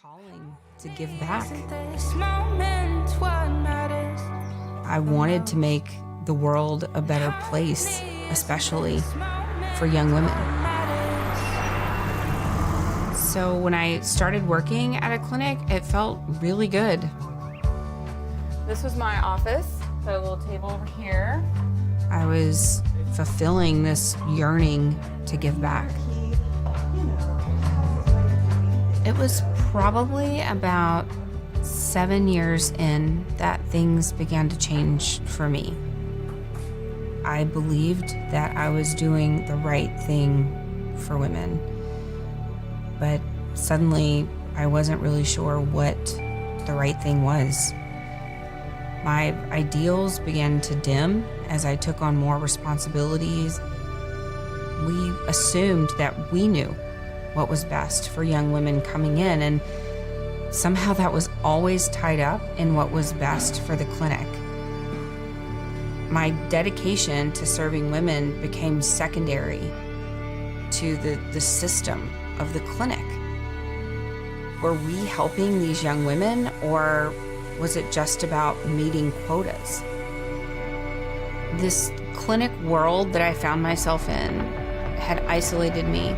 calling to give back. I wanted to make the world a better place, especially for young women. So when I started working at a clinic, it felt really good. This was my office, so a little table over here. I was fulfilling this yearning to give back. It was probably about 7 years in that things began to change for me. I believed that I was doing the right thing for women, but suddenly I wasn't really sure what the right thing was. My ideals began to dim as I took on more responsibilities. We assumed that we knew what was best for young women coming in, and somehow that was always tied up in what was best for the clinic. My dedication to serving women became secondary to the system of the clinic. Were we helping these young women, or was it just about meeting quotas? This clinic world that I found myself in had isolated me.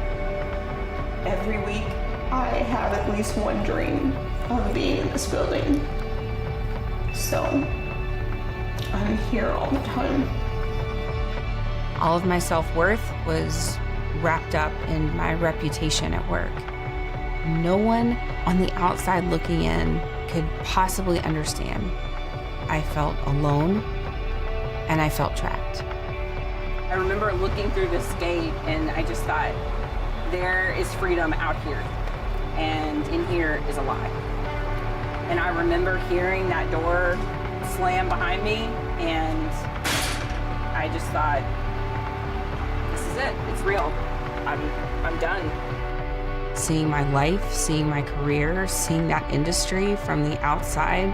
Every week, I have at least one dream of being in this building. So, I'm here all the time. All of my self-worth was wrapped up in my reputation at work. No one on the outside looking in could possibly understand. I felt alone, and I felt trapped. I remember looking through this gate and I just thought, there is freedom out here, and in here is a lie. And I remember hearing that door slam behind me, and I just thought, this is it, it's real. I'm done. Seeing my life, seeing my career, seeing that industry from the outside,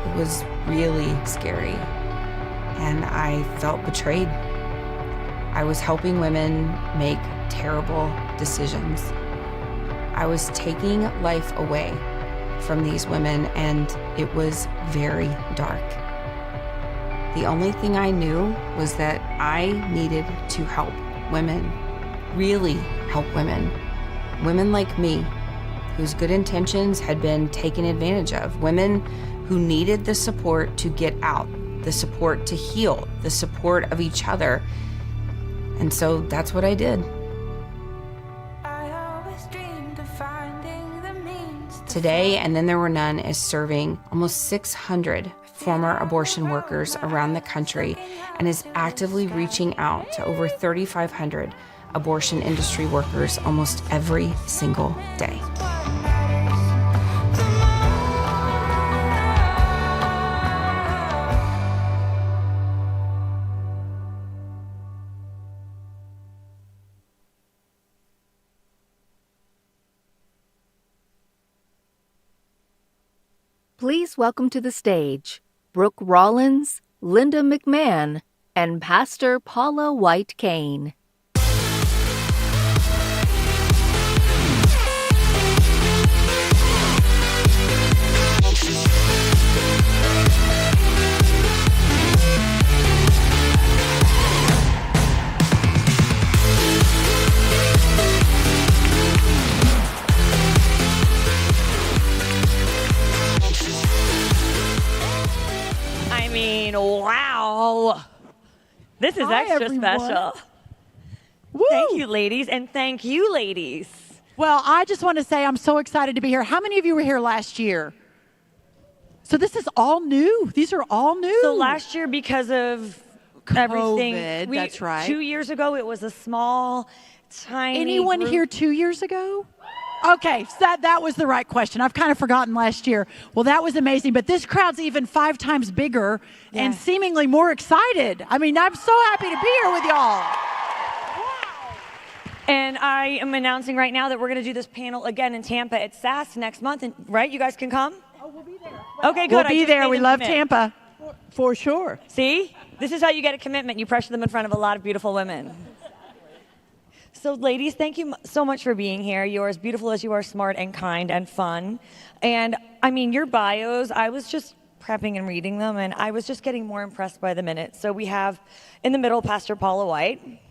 it was really scary. And I felt betrayed. I was helping women make terrible decisions. I was taking life away from these women, and it was very dark. The only thing I knew was that I needed to help women, really help women. Women like me, whose good intentions had been taken advantage of. Women who needed the support to get out, the support to heal, the support of each other. And so that's what I did. Today, And Then There Were None is serving almost 600 former abortion workers around the country and is actively reaching out to over 3,500 abortion industry workers almost every single day. Please welcome to the stage Brooke Rollins, Linda McMahon, and Pastor Paula White-Kane. Wow. This is extra special. Woo. Thank you, ladies, and thank you, ladies. Well, I just want to say I'm so excited to be here. How many of you were here last year? So this is all new. These are all new. So last year, because of everything, that's right. 2 years ago, it was a small, tiny Anyone group. here 2 years ago? Okay, so that was the right question. I've kind of forgotten last year. Well, that was amazing, but this crowd's even 5 times bigger and seemingly more excited. I mean, I'm so happy to be here with y'all. And I am announcing right now that we're going to do this panel again in Tampa at SAS next month. And, right? You guys can come? Oh, we'll be there. Okay, good. We'll be there. We love Tampa. For sure. See? This is how you get a commitment. You pressure them in front of a lot of beautiful women. So ladies, thank you so much for being here. You're as beautiful as you are smart and kind and fun. And I mean, your bios, I was just prepping and reading them, and I was just getting more impressed by the minute. So we have in the middle, Pastor Paula White.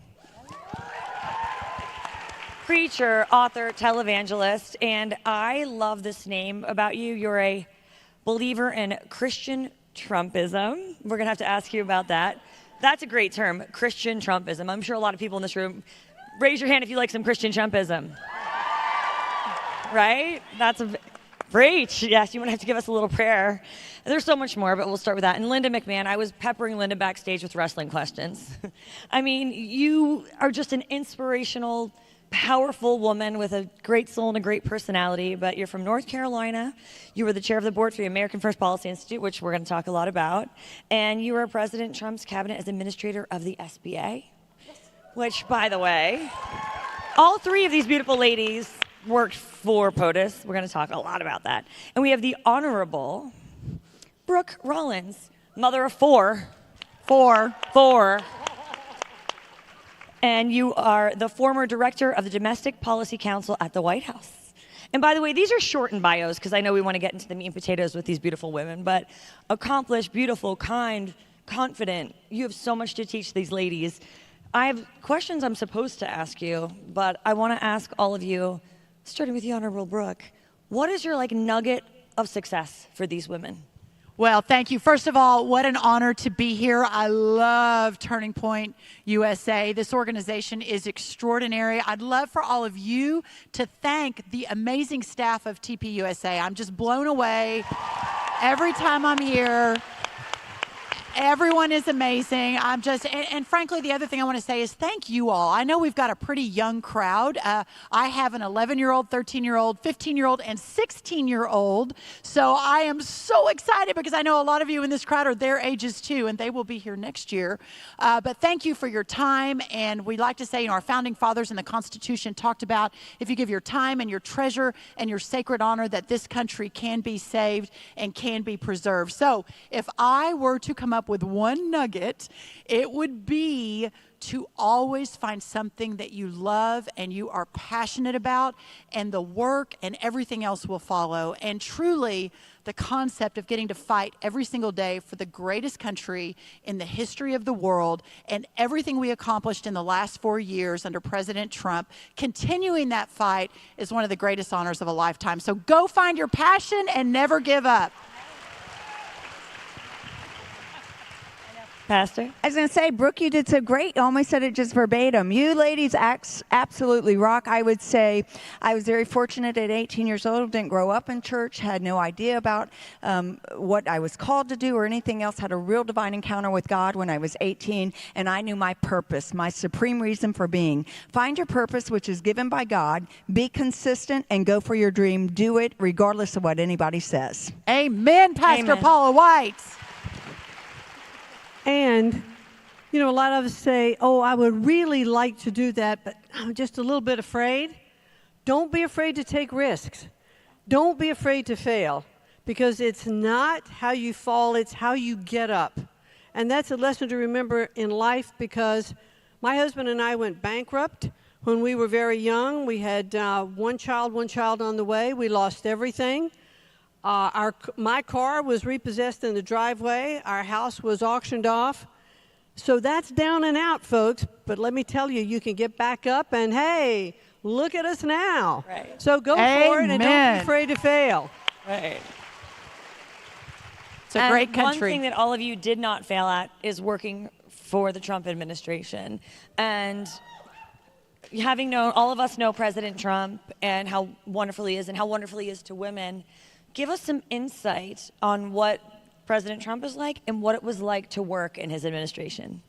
Preacher, author, televangelist, and I love this name about you. You're a believer in Christian Trumpism. We're gonna have to ask you about that. That's a great term, Christian Trumpism. I'm sure a lot of people in this room, raise your hand if you like some Christian Trumpism. Right? That's a preach. Yes, you might have to give us a little prayer. There's so much more, but we'll start with that. And Linda McMahon, I was peppering Linda backstage with wrestling questions. I mean, you are just an inspirational, powerful woman with a great soul and a great personality, but you're from North Carolina. You were the chair of the board for the American First Policy Institute, which we're going to talk a lot about. And you were President Trump's cabinet as administrator of the SBA, which, by the way, all three of these beautiful ladies worked for POTUS. We're going to talk a lot about that. And we have the Honorable Brooke Rollins, mother of four. And you are the former director of the Domestic Policy Council at the White House. And by the way, these are shortened bios because I know we want to get into the meat and potatoes with these beautiful women, but accomplished, beautiful, kind, confident. You have so much to teach these ladies. I have questions I'm supposed to ask you, but I want to ask all of you, starting with the Honorable Brooke, what is your nugget of success for these women? Well, thank you. First of all, what an honor to be here. I love Turning Point USA. This organization is extraordinary. I'd love for all of you to thank the amazing staff of TPUSA. I'm just blown away every time I'm here. Everyone is amazing. And frankly, the other thing I want to say is thank you all. I know we've got a pretty young crowd. I have an 11-year-old, 13-year-old, 15-year-old, and 16-year-old. So I am so excited because I know a lot of you in this crowd are their ages too, and they will be here next year. But thank you for your time. And we like to say, our founding fathers in the Constitution talked about if you give your time and your treasure and your sacred honor that this country can be saved and can be preserved. So if I were to come up with one nugget, it would be to always find something that you love and you are passionate about, and the work and everything else will follow. And truly, the concept of getting to fight every single day for the greatest country in the history of the world, and everything we accomplished in the last 4 years under President Trump, continuing that fight is one of the greatest honors of a lifetime. So go find your passion and never give up. Pastor? I was going to say, Brooke, you did so great. You almost said it just verbatim. You ladies absolutely rock. I would say I was very fortunate at 18 years old, didn't grow up in church, had no idea about what I was called to do or anything else, had a real divine encounter with God when I was 18, and I knew my purpose, my supreme reason for being. Find your purpose, which is given by God, be consistent, and go for your dream. Do it regardless of what anybody says. Amen, Pastor Paula White. And, a lot of us say, oh, I would really like to do that, but I'm just a little bit afraid. Don't be afraid to take risks. Don't be afraid to fail, because it's not how you fall, it's how you get up. And that's a lesson to remember in life, because my husband and I went bankrupt when we were very young. We had one child on the way. We lost everything. My car was repossessed in the driveway. Our house was auctioned off. So that's down and out, folks. But let me tell you, you can get back up, and hey, look at us now. Right. So go for it, and don't be afraid to fail. Right. It's a great country. One thing that all of you did not fail at is working for the Trump administration. And having known, all of us know President Trump and how wonderful he is and how wonderful he is to women. Give us some insight on what President Trump is like and what it was like to work in his administration.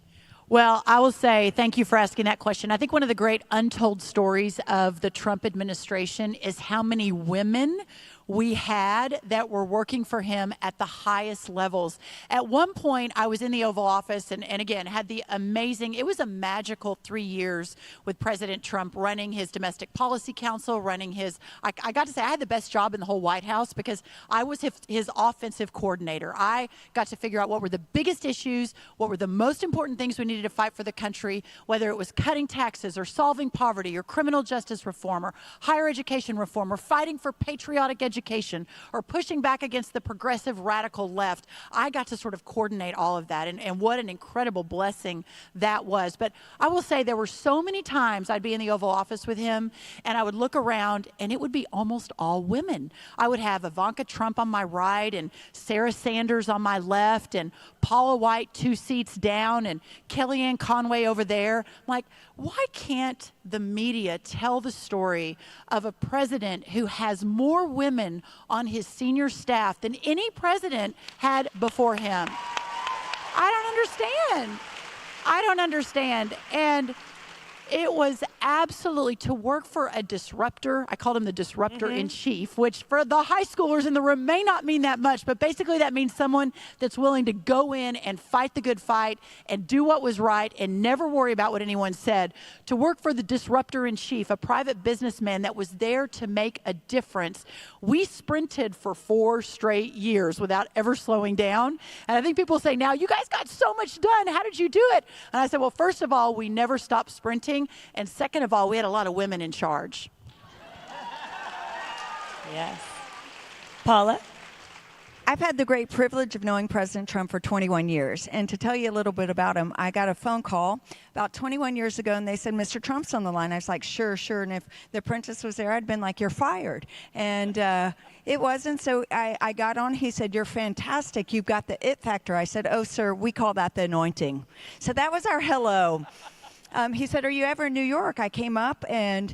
Well, I will say thank you for asking that question. I think one of the great untold stories of the Trump administration is how many women we had that were working for him at the highest levels. At one point, I was in the Oval Office and again, had the amazing, it was a magical 3 years with President Trump running his Domestic Policy Council, running his, I got to say, I had the best job in the whole White House because I was his offensive coordinator. I got to figure out what were the biggest issues, what were the most important things we needed to fight for the country, whether it was cutting taxes or solving poverty or criminal justice reform or higher education reform or fighting for patriotic education or pushing back against the progressive radical left. I got to sort of coordinate all of that, and what an incredible blessing that was. But I will say there were so many times I'd be in the Oval Office with him and I would look around and it would be almost all women. I would have Ivanka Trump on my right and Sarah Sanders on my left and Paula White 2 seats down and Kellyanne Conway over there. I'm like, why can't the media tell the story of a president who has more women on his senior staff than any president had before him? I don't understand. And it was absolutely to work for a disruptor. I called him the disruptor in chief, which for the high schoolers in the room may not mean that much, but basically that means someone that's willing to go in and fight the good fight and do what was right and never worry about what anyone said. To work for the disruptor in chief, a private businessman that was there to make a difference. We sprinted for 4 straight years without ever slowing down. And I think people say now, you guys got so much done. How did you do it? And I said, well, first of all, we never stopped sprinting. And second of all, we had a lot of women in charge. Yes. Paula? I've had the great privilege of knowing President Trump for 21 years. And to tell you a little bit about him, I got a phone call about 21 years ago, and they said, Mr. Trump's on the line. I was like, sure. And if the apprentice was there, I'd been like, you're fired. And it wasn't. So I got on. He said, you're fantastic. You've got the it factor. I said, oh, sir, we call that the anointing. So that was our hello. He said, are you ever in New York? I came up, and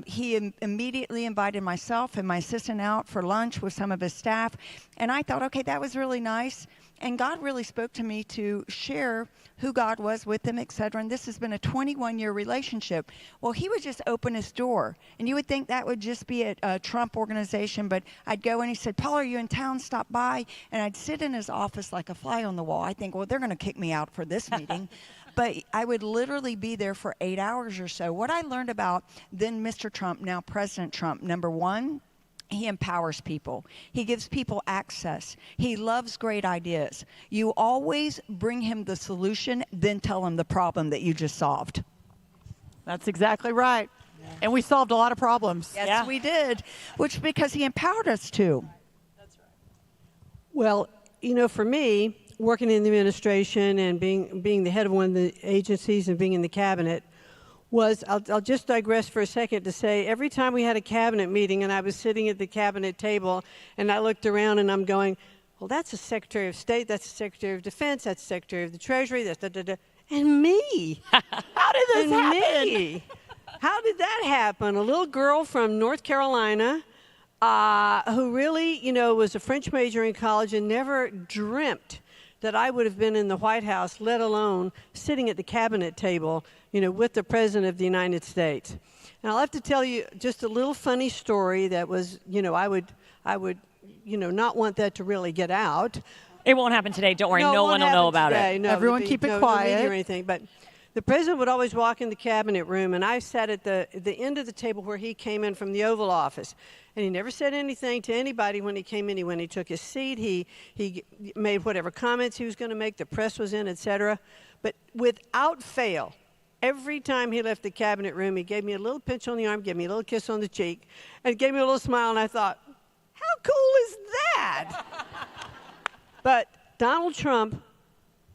he immediately invited myself and my assistant out for lunch with some of his staff. And I thought, okay, that was really nice. And God really spoke to me to share who God was with him, et cetera. And this has been a 21-year relationship. Well, he would just open his door. And you would think that would just be a Trump organization. But I'd go and he said, Paula, are you in town? Stop by. And I'd sit in his office like a fly on the wall. I think, well, they're going to kick me out for this meeting. But I would literally be there for 8 hours or so. What I learned about then Mr. Trump, now President Trump, number one, he empowers people. He gives people access. He loves great ideas. You always bring him the solution, then tell him the problem that you just solved. That's exactly right. Yeah. And we solved a lot of problems. Yes, we did, which because he empowered us to. That's right. Well, you know, for me, working in the administration and being the head of one of the agencies and being in the cabinet was, I'll just digress for a second to say, every time we had a cabinet meeting and I was sitting at the cabinet table and I looked around and I'm going, well, that's a Secretary of State, that's a Secretary of Defense, that's a Secretary of the Treasury, that's da-da-da, and me. How did this happen? Me. How did that happen? A little girl from North Carolina who really, you know, was a French major in college and never dreamt that I would have been in the White House, let alone sitting at the cabinet table, you know, with the President of the United States. And I'll have to tell you just a little funny story that was, you know, I would, you know, not want that to really get out. It won't happen today. Don't worry. No one will know about it. No, everyone keep it quiet. No or anything. But the President would always walk in the cabinet room, and I sat at the end of the table where he came in from the Oval Office. And he never said anything to anybody when he came in. When he took his seat, he made whatever comments he was going to make. The press was in, etc. But without fail, every time he left the cabinet room, he gave me a little pinch on the arm, gave me a little kiss on the cheek, and gave me a little smile. And I thought, how cool is that? But Donald Trump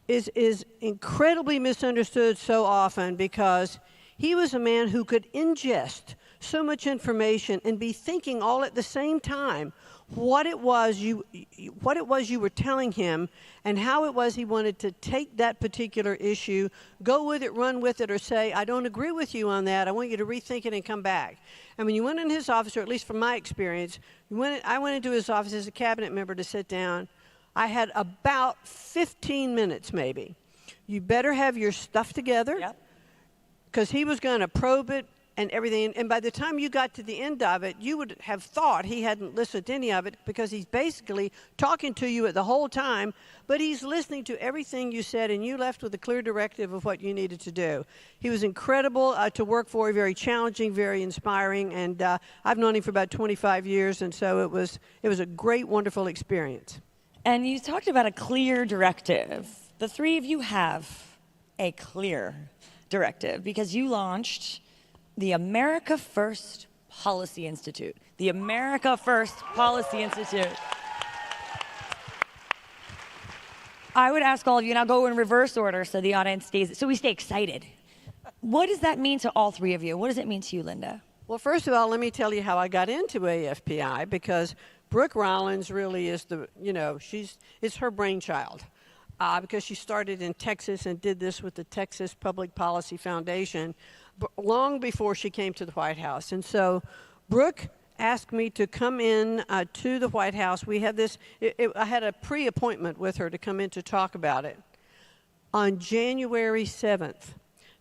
is incredibly misunderstood so often because he was a man who could ingest so much information and be thinking all at the same time what it was you were telling him and how it was he wanted to take that particular issue, go with it, run with it, or say, I don't agree with you on that. I want you to rethink it and come back. And when you went in his office, or at least from my experience, I went into his office as a cabinet member to sit down. I had about 15 minutes maybe. You better have your stuff together because he was going to probe it and everything. And by the time you got to the end of it, you would have thought he hadn't listened to any of it, because he's basically talking to you at the whole time, but he's listening to everything you said, and you left with a clear directive of what you needed to do. He was incredible to work for, very challenging, very inspiring, and I've known him for about 25 years, and so it was a great, wonderful experience. And you talked about a clear directive. The three of you have a clear directive because you launched the America First Policy Institute. The America First Policy Institute. I would ask all of you, and I'll go in reverse order so the audience stays, so we stay excited. What does that mean to all three of you? What does it mean to you, Linda? Well, first of all, let me tell you how I got into AFPI, because Brooke Rollins really is it's her brainchild. Because she started in Texas and did this with the Texas Public Policy Foundation long before she came to the White House. And so Brooke asked me to come in to the White House. We had this, I had a pre-appointment with her to come in to talk about it on January 7th.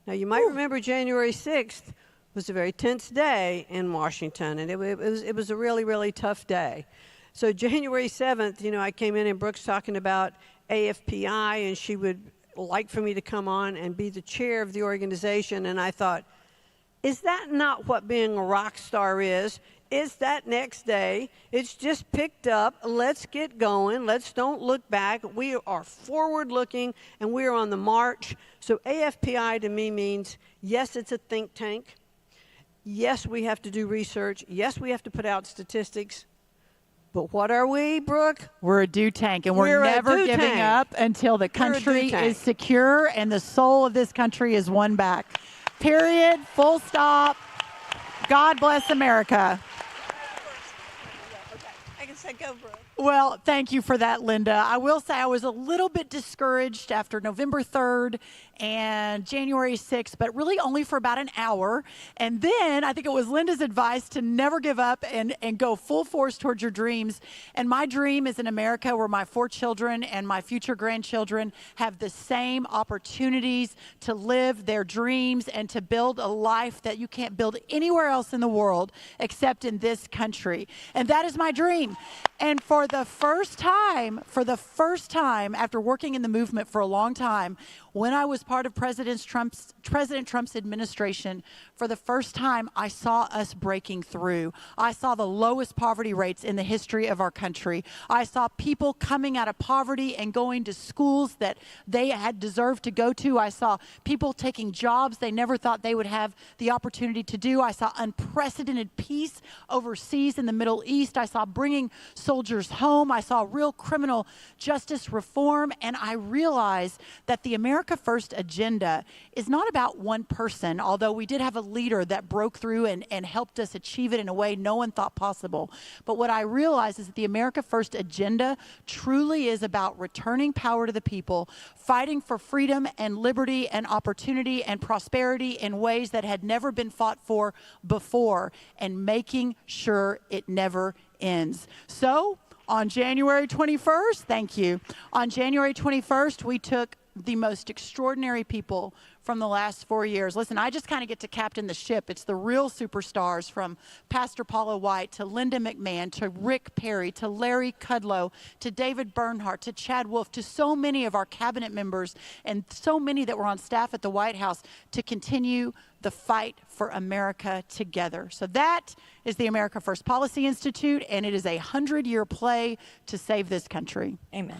Now, you might remember January 6th was a very tense day in Washington, and it was a really, really tough day. So January 7th, I came in and Brooke's talking about AFPI, and she would like for me to come on and be the chair of the organization. And I thought, is that not what being a rock star is? It's that next day. It's just picked up. Let's get going. Let's don't look back. We are forward looking, and we are on the march. So AFPI to me means, yes, it's a think tank. Yes, we have to do research. Yes, we have to put out statistics. But what are we, Brooke? We're a do tank, and we're never giving up until the country is secure and the soul of this country is won back. Period. Full stop. God bless America. I can say go, Brooke. Well, thank you for that, Linda. I will say I was a little bit discouraged after November 3rd and January 6th, but really only for about an hour. And then I think it was Linda's advice to never give up and go full force towards your dreams. And my dream is an America where my 4 children and my future grandchildren have the same opportunities to live their dreams and to build a life that you can't build anywhere else in the world except in this country. And that is my dream. And for the first time after working in the movement for a long time, when I was part of President Trump's administration, for the first time, I saw us breaking through. I saw the lowest poverty rates in the history of our country. I saw people coming out of poverty and going to schools that they had deserved to go to. I saw people taking jobs they never thought they would have the opportunity to do. I saw unprecedented peace overseas in the Middle East. I saw bringing soldiers home. I saw real criminal justice reform. And I realized that the America First agenda is not about one person, although we did have a leader that broke through and helped us achieve it in a way no one thought possible. But what I realized is that the America First agenda truly is about returning power to the people, fighting for freedom and liberty and opportunity and prosperity in ways that had never been fought for before, and making sure it never ends. So on January 21st, thank you. On January 21st, we took the most extraordinary people from the last 4 years. Listen, I just kind of get to captain the ship. It's the real superstars, from Pastor Paula White to Linda McMahon to Rick Perry to Larry Kudlow to David Bernhardt to Chad Wolf to so many of our cabinet members and so many that were on staff at the White House to continue the fight for America together. So that is the America First Policy Institute, and it is a 100-year play to save this country. Amen.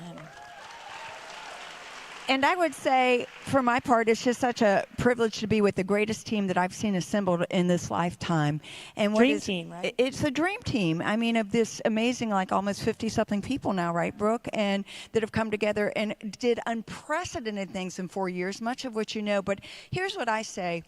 And I would say, for my part, it's just such a privilege to be with the greatest team that I've seen assembled in this lifetime. And Dream team, right? It's a dream team. I mean, of this amazing, like almost 50-something people now, right, Brooke? And that have come together and did unprecedented things in 4 years, much of which you know. But here's what I say.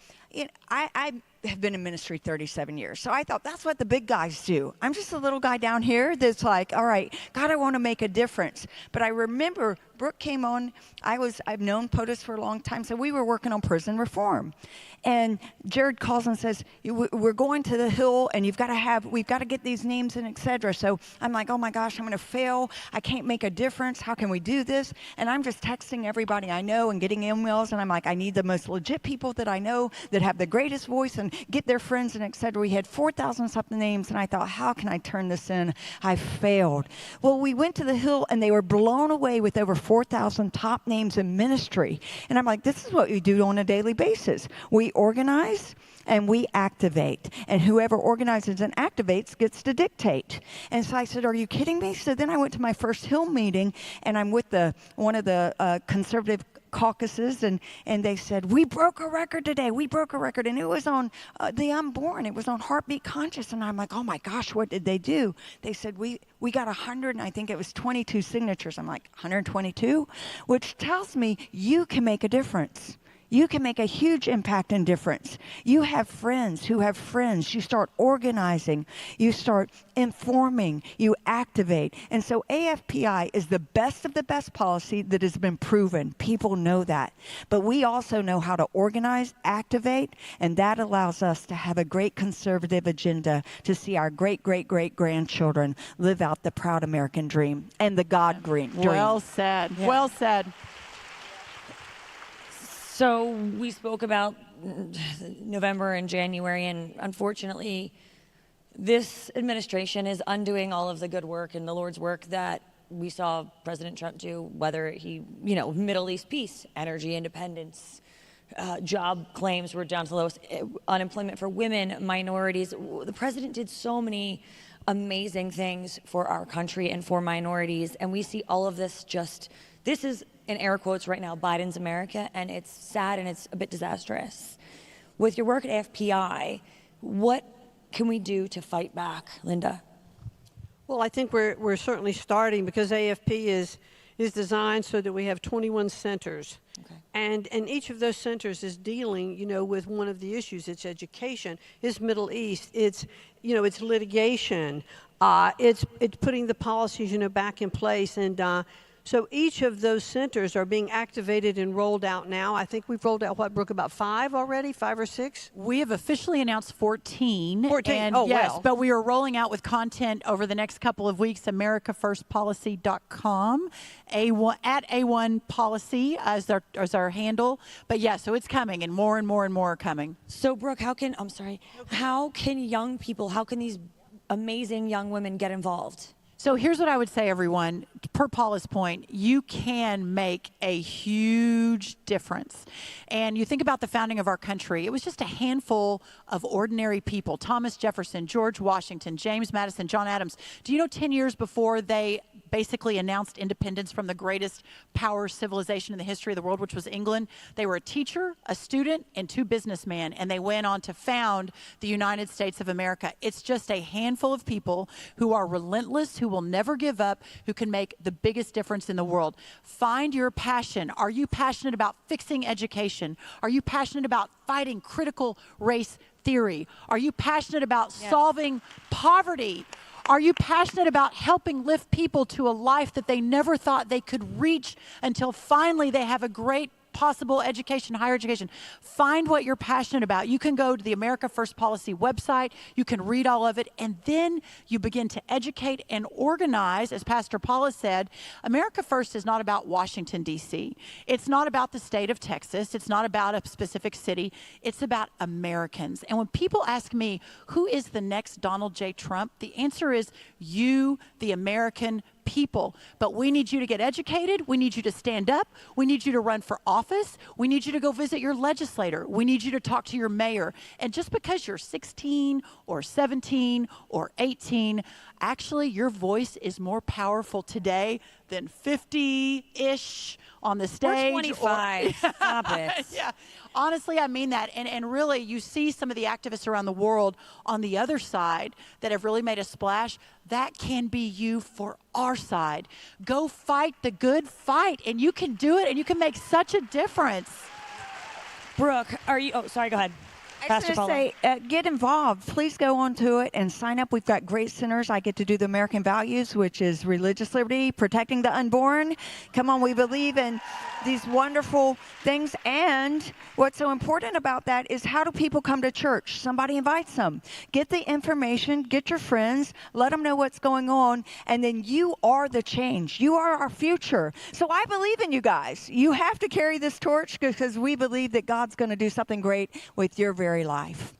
I have been in ministry 37 years, so I thought that's what the big guys do. I'm just a little guy down here that's like, all right, God, I want to make a difference. But I remember Brooke came on. I've known POTUS for a long time, so we were working on prison reform. And Jared calls and says, we're going to the Hill, and we've got to get these names in, et cetera. So I'm like, oh my gosh, I'm going to fail. I can't make a difference. How can we do this? And I'm just texting everybody I know and getting emails, and I'm like, I need the most legit people that I know that that have the greatest voice and get their friends and et cetera. We had 4,000 something names, and I thought, how can I turn this in? I failed. Well, we went to the Hill, and they were blown away with over 4,000 top names in ministry. And I'm like, this is what we do on a daily basis. We organize and we activate. And whoever organizes and activates gets to dictate. And so I said, are you kidding me? So then I went to my first Hill meeting, and I'm with one of the conservative caucuses, and they said, we broke a record today. We broke a record. And it was on the unborn. It was on Heartbeat Conscious. And I'm like, oh my gosh, what did they do? They said, we got 100, and I think it was 22 signatures. I'm like, 122? Which tells me you can make a difference. You can make a huge impact and difference. You have friends who have friends. You start organizing. You start informing. You activate. And so AFPI is the best of the best policy that has been proven. People know that. But we also know how to organize, activate, and that allows us to have a great conservative agenda to see our great-great-great-grandchildren live out the proud American dream and the God dream. Well said. Yeah. Well said. So we spoke about November and January, and unfortunately, this administration is undoing all of the good work and the Lord's work that we saw President Trump do, whether he, Middle East peace, energy independence, job claims were down to the lowest, unemployment for women, minorities. The president did so many amazing things for our country and for minorities, and we see all of this this is, in air quotes right now, Biden's America, and it's sad and it's a bit disastrous. With your work at AFPI, what can we do to fight back, Linda? Well, I think we're certainly starting, because AFP is designed so that we have 21 centers. Okay. And each of those centers is dealing, with one of the issues. It's education, it's Middle East, it's litigation, it's putting the policies, back in place. And so each of those centers are being activated and rolled out now. I think we've rolled out, Brooke, about 5 already, 5 or 6? We have officially announced 14. 14, and yes, but we are rolling out with content over the next couple of weeks. AmericaFirstPolicy.com, at A1 Policy as our handle. But yeah, so it's coming, and more and more and more are coming. So Brooke, how can young people, how can these amazing young women get involved? So here's what I would say, everyone. Per Paula's point, you can make a huge difference. And you think about the founding of our country, it was just a handful of ordinary people. Thomas Jefferson, George Washington, James Madison, John Adams. Do you know 10 years before they basically announced independence from the greatest power civilization in the history of the world, which was England, they were a teacher, a student, and 2 businessmen, and they went on to found the United States of America. It's just a handful of people who are relentless, who will never give up, who can make the biggest difference in the world. Find your passion. Are you passionate about fixing education? Are you passionate about fighting critical race theory? Are you passionate about solving poverty? Are you passionate about helping lift people to a life that they never thought they could reach until finally they have a great possible education, higher education? Find what you're passionate about. You can go to the America First Policy website. You can read all of it, and then you begin to educate and organize. As Pastor Paula said, America First is not about Washington, D.C. It's not about the state of Texas. It's not about a specific city. It's about Americans. And when people ask me, who is the next Donald J. Trump? The answer is you, the American people. But we need you to get educated. We need you to stand up. We need you to run for office. We need you to go visit your legislator. We need you to talk to your mayor. And just because you're 16 or 17 or 18, actually your voice is more powerful today than 50-ish on the stage. We're 25. Stop it. Yeah. Honestly, I mean that. And really, you see some of the activists around the world on the other side that have really made a splash. That can be you for our side. Go fight the good fight, and you can do it, and you can make such a difference. Brooke, are you, oh, sorry, go ahead. I was going to say, get involved. Please go on to it and sign up. We've got great centers. I get to do the American values, which is religious liberty, protecting the unborn. Come on, we believe in these wonderful things. And what's so important about that is, how do people come to church? Somebody invites them. Get the information, get your friends, let them know what's going on, and then you are the change. You are our future. So I believe in you guys. You have to carry this torch, because we believe that God's going to do something great with your very life.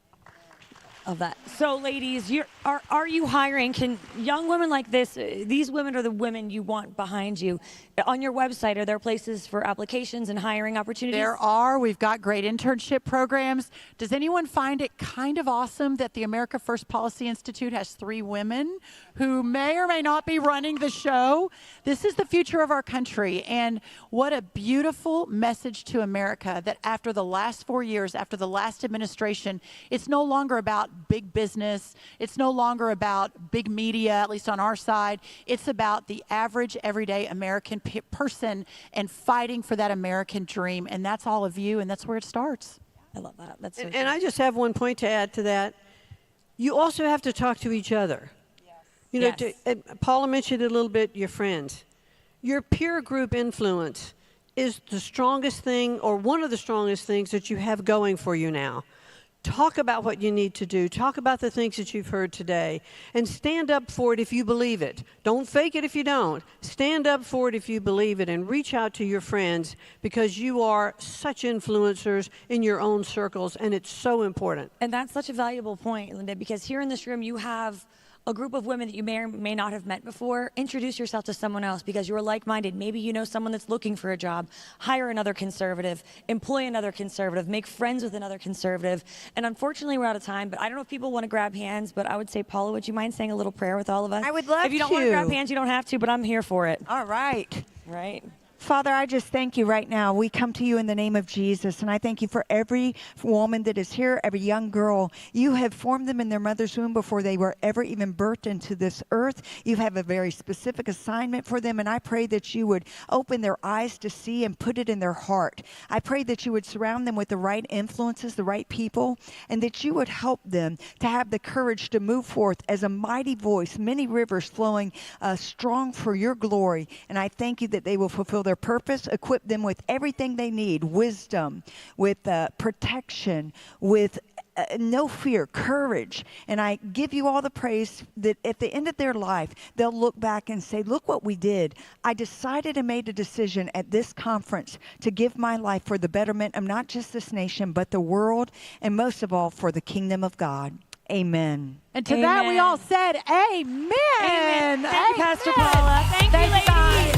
Of that. So, ladies, are you hiring? Can young women like this, these women are the women you want behind you. On your website, are there places for applications and hiring opportunities? There are. We've got great internship programs. Does anyone find it kind of awesome that the America First Policy Institute has 3 women who may or may not be running the show? This is the future of our country. And what a beautiful message to America, that after the last 4 years, after the last administration, it's no longer about big business. It's no longer about big media, at least on our side. It's about the average, everyday American person and fighting for that American dream. And that's all of you, and that's where it starts. I love that. That's so and I just have one point to add to that. You also have to talk to each other. Yes. You know, Yes. Paula mentioned it a little bit, your friends. Your peer group influence is the strongest thing, or one of the strongest things that you have going for you now. Talk about what you need to do. Talk about the things that you've heard today. And stand up for it if you believe it. Don't fake it if you don't. Stand up for it if you believe it, and reach out to your friends, because you are such influencers in your own circles, and it's so important. And that's such a valuable point, Linda, because here in this room you have a group of women that you may or may not have met before. Introduce yourself to someone else, because you're like-minded. Maybe you know someone that's looking for a job. Hire another conservative. Employ another conservative. Make friends with another conservative. And unfortunately, we're out of time, but I don't know if people want to grab hands, but I would say, Paula, would you mind saying a little prayer with all of us? I would love to. If you don't want to grab hands, you don't have to, but I'm here for it. All right. Right? Father, I just thank you right now. We come to you in the name of Jesus, and I thank you for every woman that is here, every young girl. You have formed them in their mother's womb before they were ever even birthed into this earth. You have a very specific assignment for them, and I pray that you would open their eyes to see and put it in their heart. I pray that you would surround them with the right influences, the right people, and that you would help them to have the courage to move forth as a mighty voice, many rivers flowing strong for your glory. And I thank you that they will fulfill their purpose, equip them with everything they need, wisdom, with protection, with no fear, courage. And I give you all the praise that at the end of their life, they'll look back and say, look what we did. I decided and made a decision at this conference to give my life for the betterment of not just this nation, but the world, and most of all, for the kingdom of God. Amen. And to that, we all said, amen. Amen. Thank you, Pastor Paula. Thank you, ladies. Guys.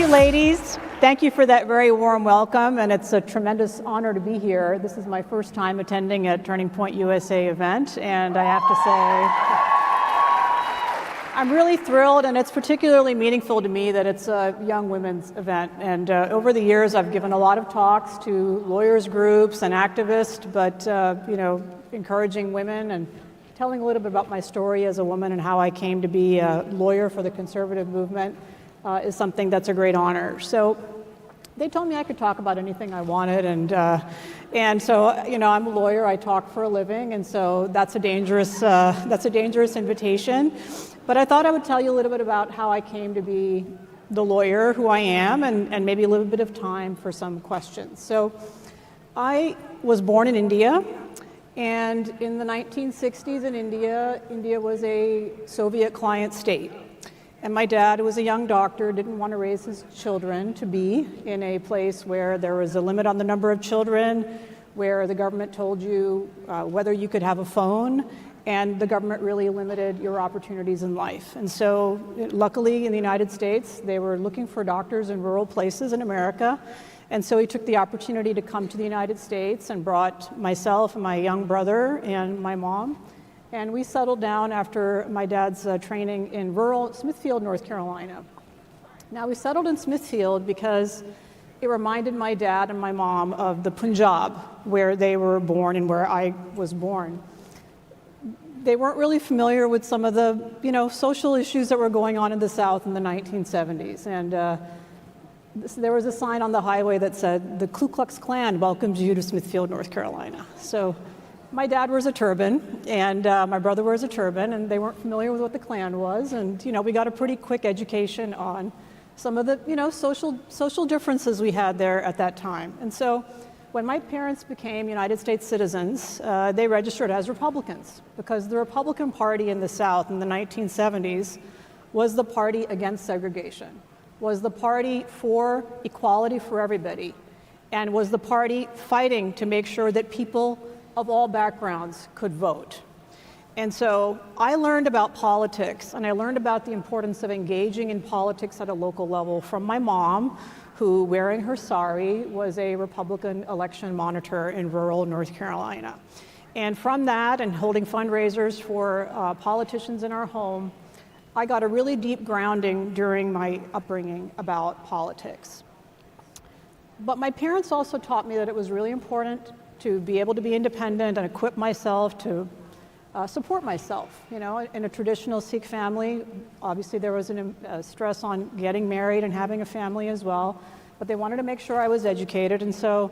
Ladies, thank you for that very warm welcome, and it's a tremendous honor to be here. This is my first time attending a Turning Point USA event, and I have to say, I'm really thrilled, and it's particularly meaningful to me that it's a young women's event. And over the years, I've given a lot of talks to lawyers groups and activists, but encouraging women and telling a little bit about my story as a woman and how I came to be a lawyer for the conservative movement is something that's a great honor. So they told me I could talk about anything I wanted, and so I'm a lawyer. I talk for a living, and so that's a dangerous invitation. But I thought I would tell you a little bit about how I came to be the lawyer who I am, and maybe a little bit of time for some questions. So I was born in India, and in the 1960s in India was a Soviet client state. And my dad, who was a young doctor, didn't want to raise his children to be in a place where there was a limit on the number of children, where the government told you whether you could have a phone, and the government really limited your opportunities in life. And so, luckily, in the United States, they were looking for doctors in rural places in America. And so he took the opportunity to come to the United States and brought myself and my young brother and my mom. And we settled down after my dad's training in rural Smithfield, North Carolina. Now, we settled in Smithfield because it reminded my dad and my mom of the Punjab, where they were born and where I was born. They weren't really familiar with some of the, social issues that were going on in the South in the 1970s. And there was a sign on the highway that said, "The Ku Klux Klan welcomes you to Smithfield, North Carolina." So my dad wears a turban, and my brother wears a turban, and they weren't familiar with what the Klan was. And, we got a pretty quick education on some of the, social differences we had there at that time. And so when my parents became United States citizens, they registered as Republicans, because the Republican Party in the South in the 1970s was the party against segregation, was the party for equality for everybody, and was the party fighting to make sure that people of all backgrounds could vote. And so I learned about politics, and I learned about the importance of engaging in politics at a local level from my mom, who, wearing her sari, was a Republican election monitor in rural North Carolina. And from that, and holding fundraisers for politicians in our home, I got a really deep grounding during my upbringing about politics. But my parents also taught me that it was really important to be able to be independent and equip myself to support myself. In a traditional Sikh family, obviously there was a stress on getting married and having a family as well, but they wanted to make sure I was educated, and so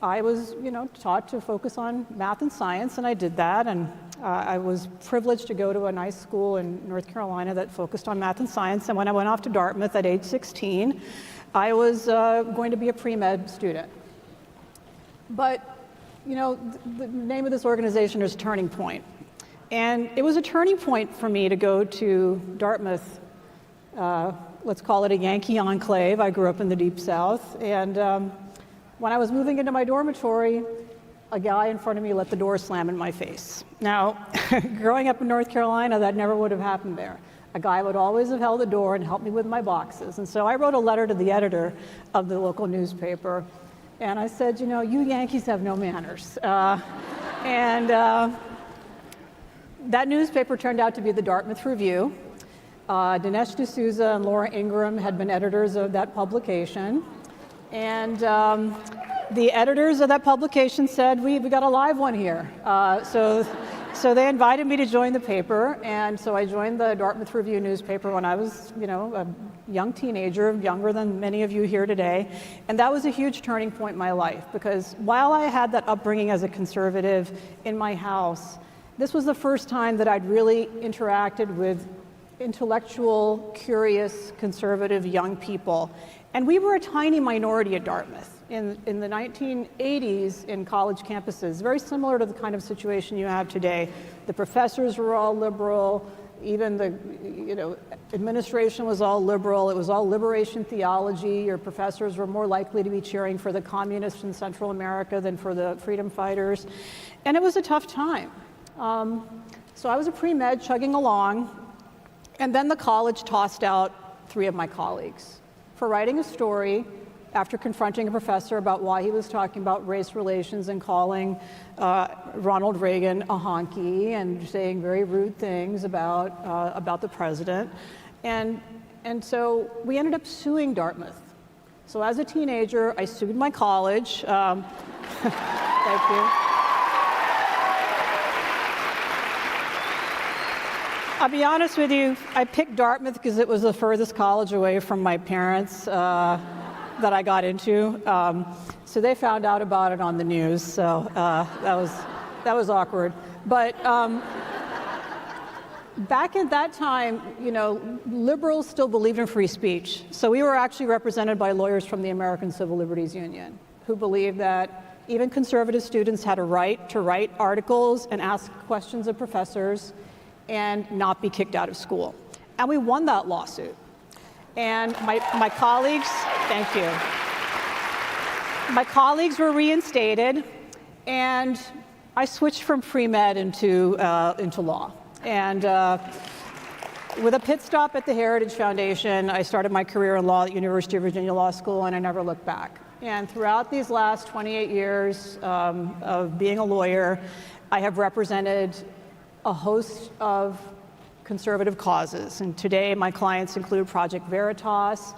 I was, taught to focus on math and science, and I did that, and I was privileged to go to a nice school in North Carolina that focused on math and science, and when I went off to Dartmouth at age 16, I was going to be a pre-med student. But the name of this organization is Turning Point. And it was a turning point for me to go to Dartmouth. Let's call it a Yankee enclave. I grew up in the Deep South. And when I was moving into my dormitory, a guy in front of me let the door slam in my face. Now, growing up in North Carolina, that never would have happened there. A guy would always have held the door and helped me with my boxes. And so I wrote a letter to the editor of the local newspaper. And I said, you Yankees have no manners. That newspaper turned out to be the Dartmouth Review. Dinesh D'Souza and Laura Ingram had been editors of that publication. And the editors of that publication said, we got a live one here. So they invited me to join the paper, and so I joined the Dartmouth Review newspaper when I was, a young teenager, younger than many of you here today, and that was a huge turning point in my life, because while I had that upbringing as a conservative in my house, this was the first time that I'd really interacted with intellectual, curious, conservative young people, and we were a tiny minority at Dartmouth. In the 1980s in college campuses, very similar to the kind of situation you have today. The professors were all liberal, even the administration was all liberal, it was all liberation theology. Your professors were more likely to be cheering for the communists in Central America than for the freedom fighters. And it was a tough time. So I was a pre-med chugging along, and then the college tossed out 3 of my colleagues for writing a story after confronting a professor about why he was talking about race relations and calling Ronald Reagan a honky and saying very rude things about the president. And so we ended up suing Dartmouth. So as a teenager, I sued my college. Thank you. I'll be honest with you, I picked Dartmouth because it was the furthest college away from my parents that I got into. So they found out about it on the news, so that was awkward. But back at that time, you know, liberals still believed in free speech. So we were actually represented by lawyers from the American Civil Liberties Union who believed that even conservative students had a right to write articles and ask questions of professors and not be kicked out of school. And we won that lawsuit. And my colleagues, thank you. My colleagues were reinstated, and I switched from pre-med into law. And with a pit stop at the Heritage Foundation, I started my career in law at University of Virginia Law School, and I never looked back. And throughout these last 28 years of being a lawyer, I have represented a host of conservative causes. And today, my clients include Project Veritas.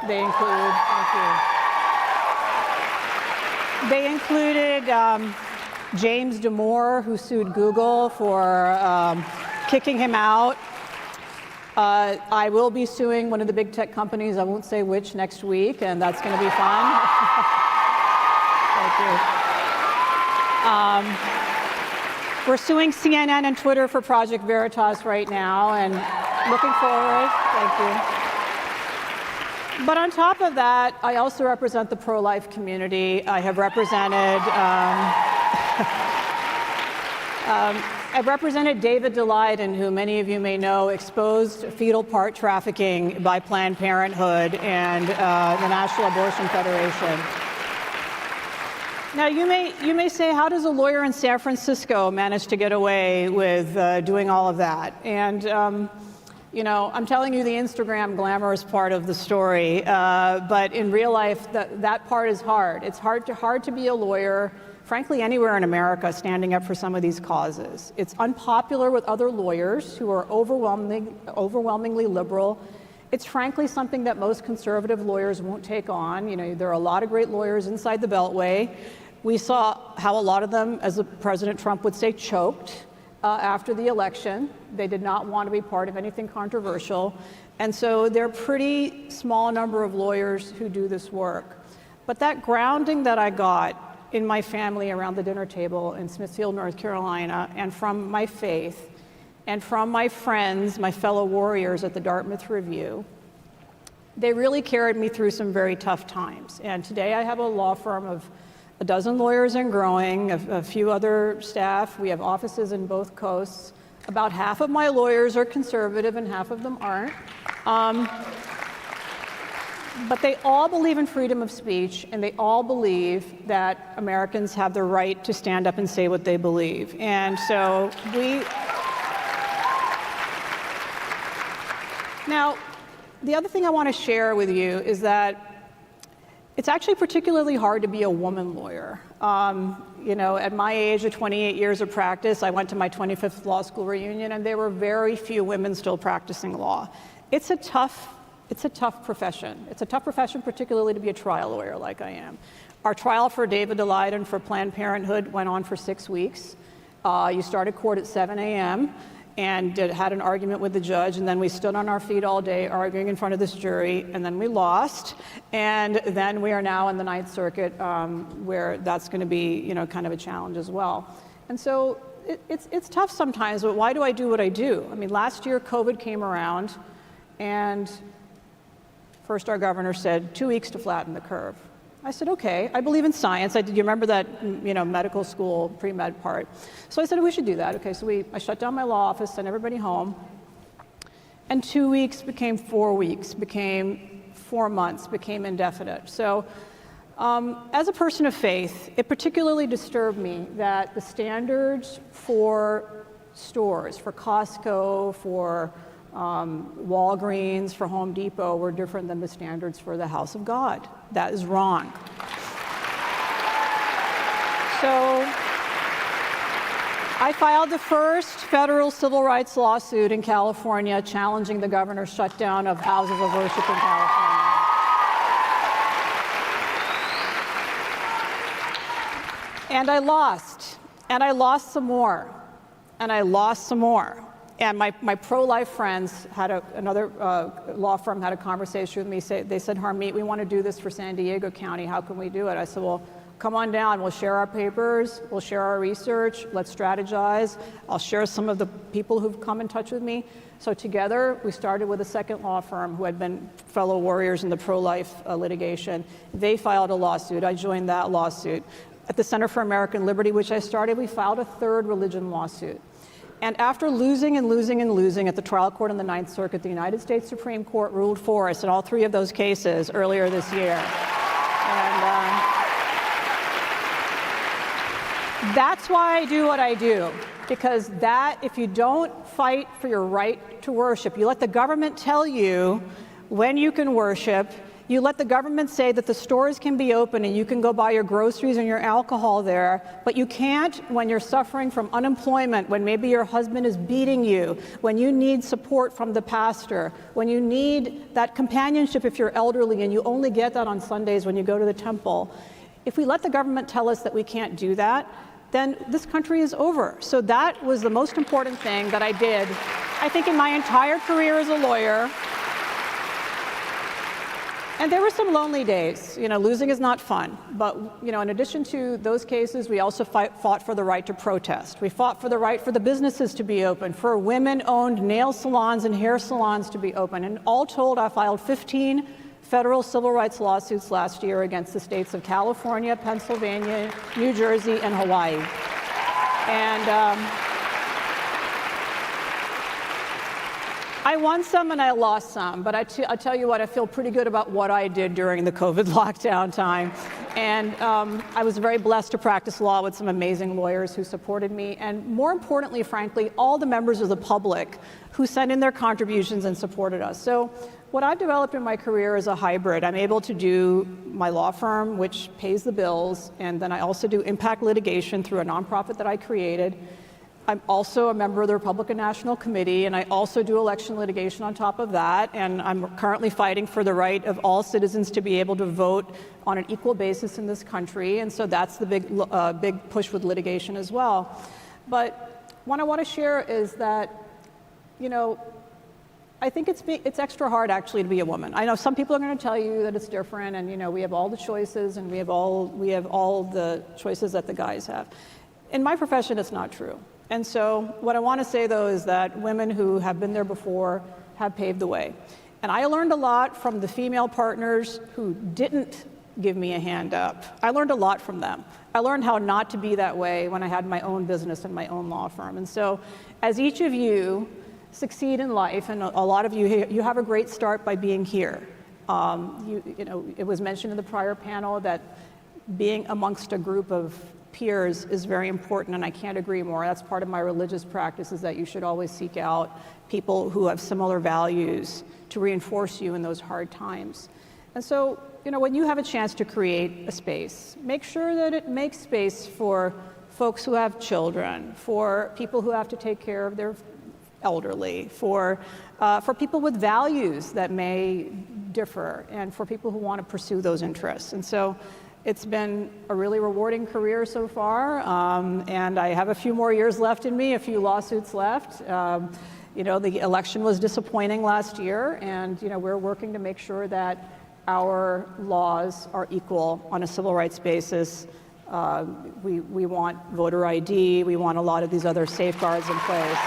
They include, thank you. They included James Damore, who sued Google for kicking him out. I will be suing one of the big tech companies, I won't say which, next week, and that's going to be fun. Thank you. We're suing CNN and Twitter for Project Veritas right now, and looking forward. Thank you. But on top of that, I also represent the pro-life community. I have represented I've represented David Dhillon, who many of you may know exposed fetal part trafficking by Planned Parenthood and the National Abortion Federation. Now, you may say, how does a lawyer in San Francisco manage to get away with doing all of that? And, you know, I'm telling you the Instagram glamorous part of the story, but in real life, that part is hard. It's hard to be a lawyer, frankly, anywhere in America, standing up for some of these causes. It's unpopular with other lawyers who are overwhelmingly liberal. It's frankly something that most conservative lawyers won't take on. You know, there are a lot of great lawyers inside the Beltway. We saw how a lot of them, as President Trump would say, choked after the election. They did not want to be part of anything controversial. And so there are a pretty small number of lawyers who do this work. But that grounding that I got in my family around the dinner table in Smithfield, North Carolina, and from my faith, and from my friends, my fellow warriors at the Dartmouth Review, they really carried me through some very tough times. And today I have a law firm of a dozen lawyers and growing, a few other staff. We have offices in both coasts. About half of my lawyers are conservative and half of them aren't. But they all believe in freedom of speech, and they all believe that Americans have the right to stand up and say what they believe. And so Now, the other thing I want to share with you is that it's actually particularly hard to be a woman lawyer. You know, at my age of 28 years of practice, I went to my 25th law school reunion, and there were very few women still practicing law. It's a tough profession. It's a tough profession, particularly to be a trial lawyer like I am. Our trial for David Dhillon for Planned Parenthood went on for 6 weeks. You started court at 7 a.m. and had an argument with the judge, and then we stood on our feet all day arguing in front of this jury, and then we lost, and then we are now in the Ninth Circuit, where that's going to be, you know, kind of a challenge as well. And so it's tough sometimes, but why do I do what I do? I mean, last year COVID came around, and first our governor said 2 weeks to flatten the curve. I said, okay, I believe in science. You remember that, you know, medical school pre-med part. So I said, we should do that. Okay, so I shut down my law office, sent everybody home. And 2 weeks became 4 weeks, became 4 months, became indefinite. So as a person of faith, it particularly disturbed me that the standards for stores, for Costco, for Walgreens for Home Depot were different than the standards for the house of God. That is wrong. So I filed the first federal civil rights lawsuit in California challenging the governor's shutdown of houses of worship in California. And I lost some more, and I lost some more. And my pro-life friends had another law firm had a conversation with me. They said, Harmeet, we want to do this for San Diego County. How can we do it? I said, well, come on down. We'll share our papers. We'll share our research. Let's strategize. I'll share some of the people who've come in touch with me. So together, we started with a second law firm who had been fellow warriors in the pro-life litigation. They filed a lawsuit. I joined that lawsuit. At the Center for American Liberty, which I started, we filed a third religion lawsuit. And after losing and losing and losing at the trial court in the Ninth Circuit, the United States Supreme Court ruled for us in all three of those cases earlier this year. And that's why I do what I do. Because if you don't fight for your right to worship, you let the government tell you when you can worship. You let the government say that the stores can be open and you can go buy your groceries and your alcohol there, but you can't when you're suffering from unemployment, when maybe your husband is beating you, when you need support from the pastor, when you need that companionship if you're elderly and you only get that on Sundays when you go to the temple. If we let the government tell us that we can't do that, then this country is over. So that was the most important thing that I did, I think, in my entire career as a lawyer. And there were some lonely days. Losing is not fun. But, in addition to those cases, we also fought for the right to protest. We fought for the right for the businesses to be open, for women-owned nail salons and hair salons to be open. And all told, I filed 15 federal civil rights lawsuits last year against the states of California, Pennsylvania, New Jersey, and Hawaii. And I won some and I lost some, but I tell you what, I feel pretty good about what I did during the COVID lockdown time. And I was very blessed to practice law with some amazing lawyers who supported me. And more importantly, frankly, all the members of the public who sent in their contributions and supported us. So what I've developed in my career is a hybrid. I'm able to do my law firm, which pays the bills, and then I also do impact litigation through a nonprofit that I created. I'm also a member of the Republican National Committee, and I also do election litigation on top of that, and I'm currently fighting for the right of all citizens to be able to vote on an equal basis in this country, and so that's the big push with litigation as well. But what I want to share is that, I think it's extra hard actually to be a woman. I know some people are going to tell you that it's different, and we have all the choices, and we have all the choices that the guys have. In my profession, it's not true. And so what I want to say, though, is that women who have been there before have paved the way. And I learned a lot from the female partners who didn't give me a hand up. I learned a lot from them. I learned how not to be that way when I had my own business and my own law firm. And so as each of you succeed in life, and a lot of you have a great start by being here. It was mentioned in the prior panel that being amongst a group of peers is very important, and I can't agree more. That's part of my religious practice, is that you should always seek out people who have similar values to reinforce you in those hard times. And so, when you have a chance to create a space, make sure that it makes space for folks who have children, for people who have to take care of their elderly, for people with values that may differ, and for people who want to pursue those interests. And so it's been a really rewarding career so far, and I have a few more years left in me, a few lawsuits left. The election was disappointing last year, and we're working to make sure that our laws are equal on a civil rights basis. We want voter ID, we want a lot of these other safeguards in place.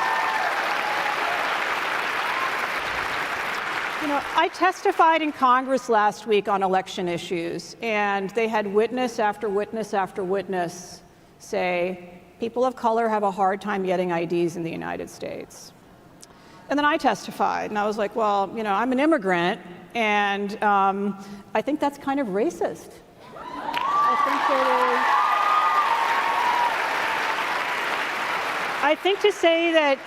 I testified in Congress last week on election issues, and they had witness after witness after witness say, people of color have a hard time getting IDs in the United States. And then I testified, and I was like, well, I'm an immigrant, and I think that's kind of racist. I think to say that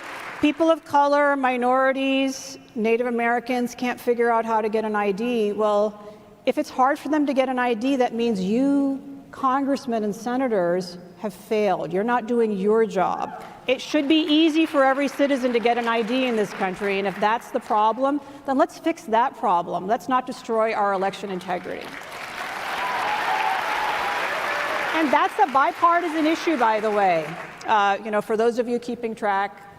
People of color, minorities, Native Americans can't figure out how to get an ID. Well, if it's hard for them to get an ID, that means you, congressmen and senators, have failed. You're not doing your job. It should be easy for every citizen to get an ID in this country, and if that's the problem, then let's fix that problem. Let's not destroy our election integrity. And that's a bipartisan issue, by the way. For those of you keeping track,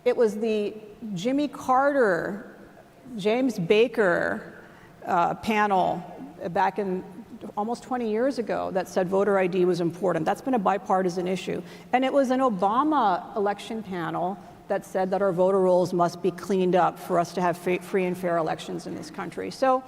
it was the Jimmy Carter, James Baker panel back in almost 20 years ago that said voter ID was important. That's been a bipartisan issue. And it was an Obama election panel that said that our voter rolls must be cleaned up for us to have free and fair elections in this country. So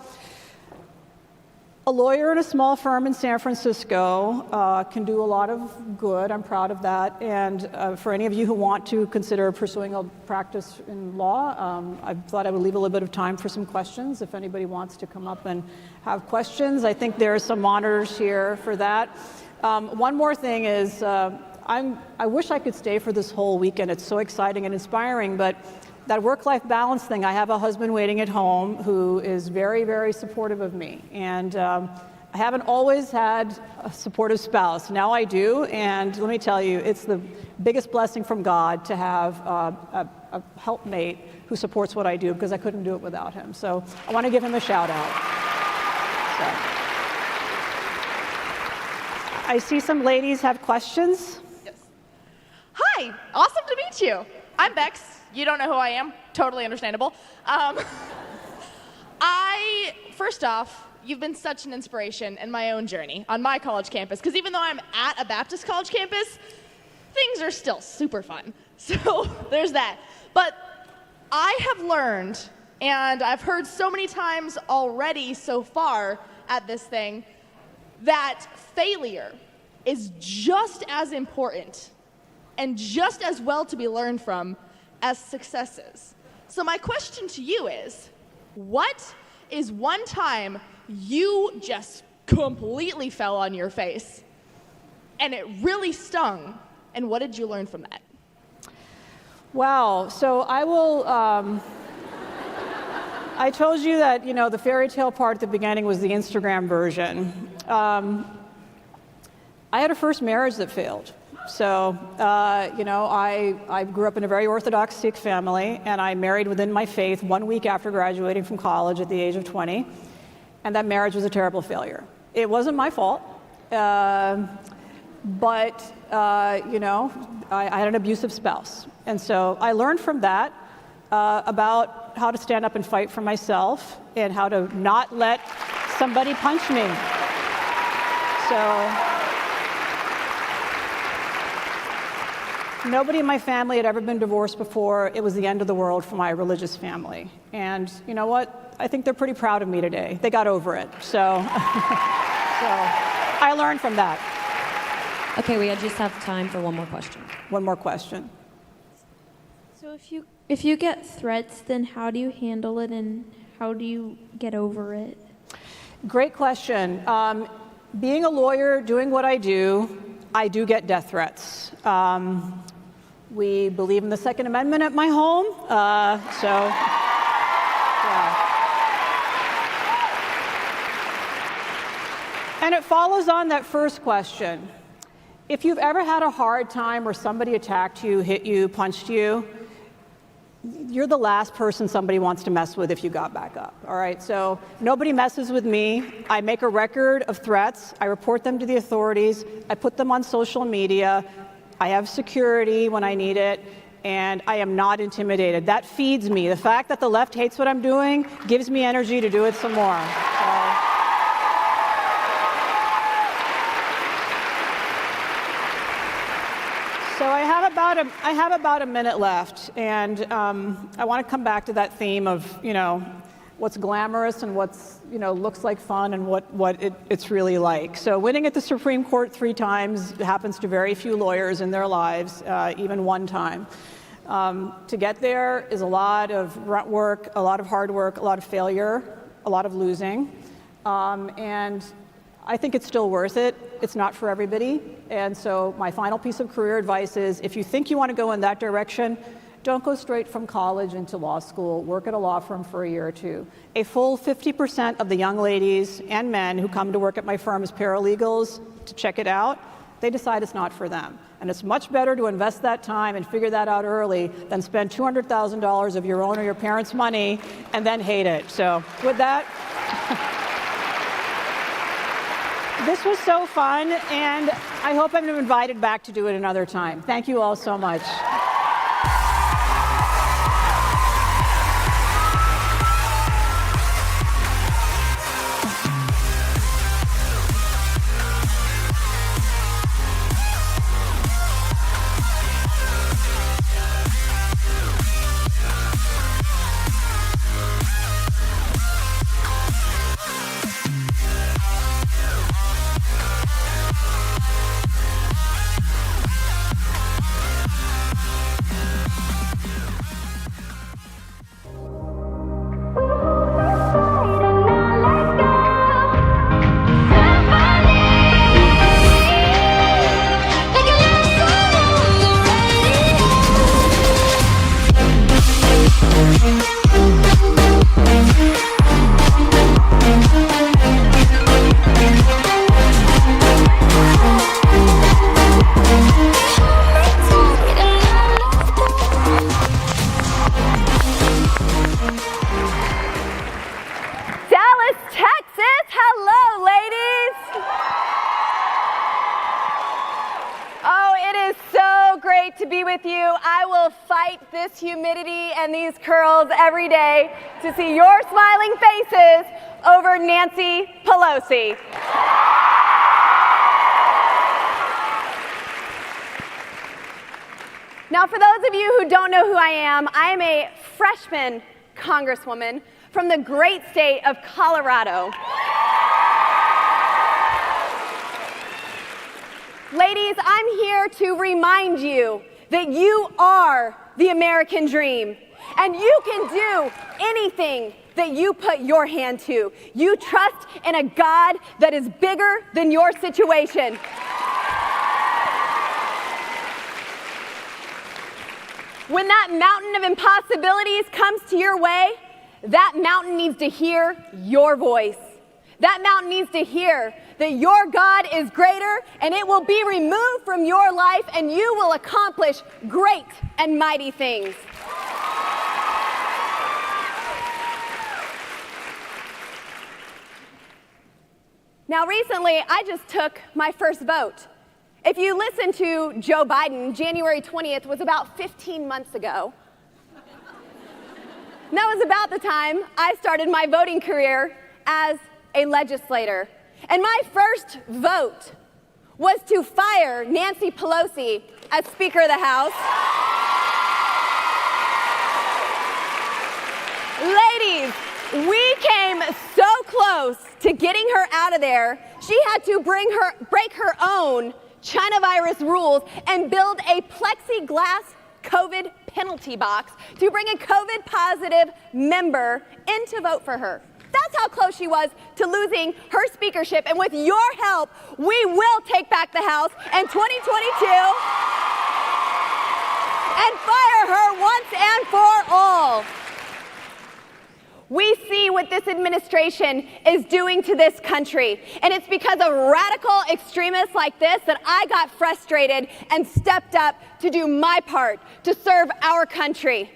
a lawyer in a small firm in San Francisco can do a lot of good. I'm proud of that. And for any of you who want to consider pursuing a practice in law, I thought I would leave a little bit of time for some questions. If anybody wants to come up and have questions, I think there are some monitors here for that. One more thing is, I wish I could stay for this whole weekend. It's so exciting and inspiring, but that work-life balance thing, I have a husband waiting at home who is very, very supportive of me. And I haven't always had a supportive spouse. Now I do, and let me tell you, it's the biggest blessing from God to have a helpmate who supports what I do, because I couldn't do it without him. So I want to give him a shout out. I see some ladies have questions. Yes. Hi, awesome to meet you. I'm Bex. You don't know who I am. Totally understandable. First off, you've been such an inspiration in my own journey on my college campus, because even though I'm at a Baptist college campus, things are still super fun. So there's that. But I have learned, and I've heard so many times already so far at this thing, that failure is just as important and just as well to be learned from as successes. So my question to you is, what is one time you just completely fell on your face and it really stung, and what did you learn from that? Wow, so I will, I told you that, the fairy tale part at the beginning was the Instagram version. I had a first marriage that failed. So, I grew up in a very Orthodox Sikh family, and I married within my faith 1 week after graduating from college at the age of 20, and that marriage was a terrible failure. It wasn't my fault, but I had an abusive spouse. And so I learned from that about how to stand up and fight for myself and how to not let somebody punch me. So nobody in my family had ever been divorced before. It was the end of the world for my religious family. And you know what? I think they're pretty proud of me today. They got over it. So, I learned from that. Okay, we just have time for one more question. One more question. So if you get threats, then how do you handle it and how do you get over it? Great question. Being a lawyer, doing what I do get death threats. We believe in the Second Amendment at my home, yeah. And it follows on that first question. If you've ever had a hard time where somebody attacked you, hit you, punched you, you're the last person somebody wants to mess with if you got back up, all right? So nobody messes with me. I make a record of threats. I report them to the authorities. I put them on social media. I have security when I need it, and I am not intimidated. That feeds me. The fact that the left hates what I'm doing gives me energy to do it some more. So I have about a minute left, and I want to come back to that theme of what's glamorous and what's looks like fun and what it's really like. So winning at the Supreme Court 3 times happens to very few lawyers in their lives, even one time. To get there is a lot of grunt work, a lot of hard work, a lot of failure, a lot of losing, and I think it's still worth it. It's not for everybody. And so my final piece of career advice is, if you think you want to go in that direction, don't go straight from college into law school. Work at a law firm for a year or two. A full 50% of the young ladies and men who come to work at my firm as paralegals to check it out, they decide it's not for them. And it's much better to invest that time and figure that out early than spend $200,000 of your own or your parents' money and then hate it. So with that, this was so fun, and I hope I'm invited back to do it another time. Thank you all so much. Humidity and these curls every day to see your smiling faces over Nancy Pelosi. Now, for those of you who don't know who I am a freshman congresswoman from the great state of Colorado. Ladies, I'm here to remind you that you are the American dream, and you can do anything that you put your hand to. You trust in a God that is bigger than your situation. When that mountain of impossibilities comes to your way, that mountain needs to hear your voice. That mountain needs to hear that your God is greater, and it will be removed from your life, and you will accomplish great and mighty things. Now, recently, I just took my first vote. If you listen to Joe Biden, January 20th was about 15 months ago. And that was about the time I started my voting career as a legislator. And my first vote was to fire Nancy Pelosi as Speaker of the House. Ladies, we came so close to getting her out of there. She had to break her own China virus rules and build a plexiglass COVID penalty box to bring a COVID positive member in to vote for her. That's how close she was to losing her speakership. And with your help, we will take back the House in 2022 and fire her once and for all. We see what this administration is doing to this country, and it's because of radical extremists like this that I got frustrated and stepped up to do my part to serve our country.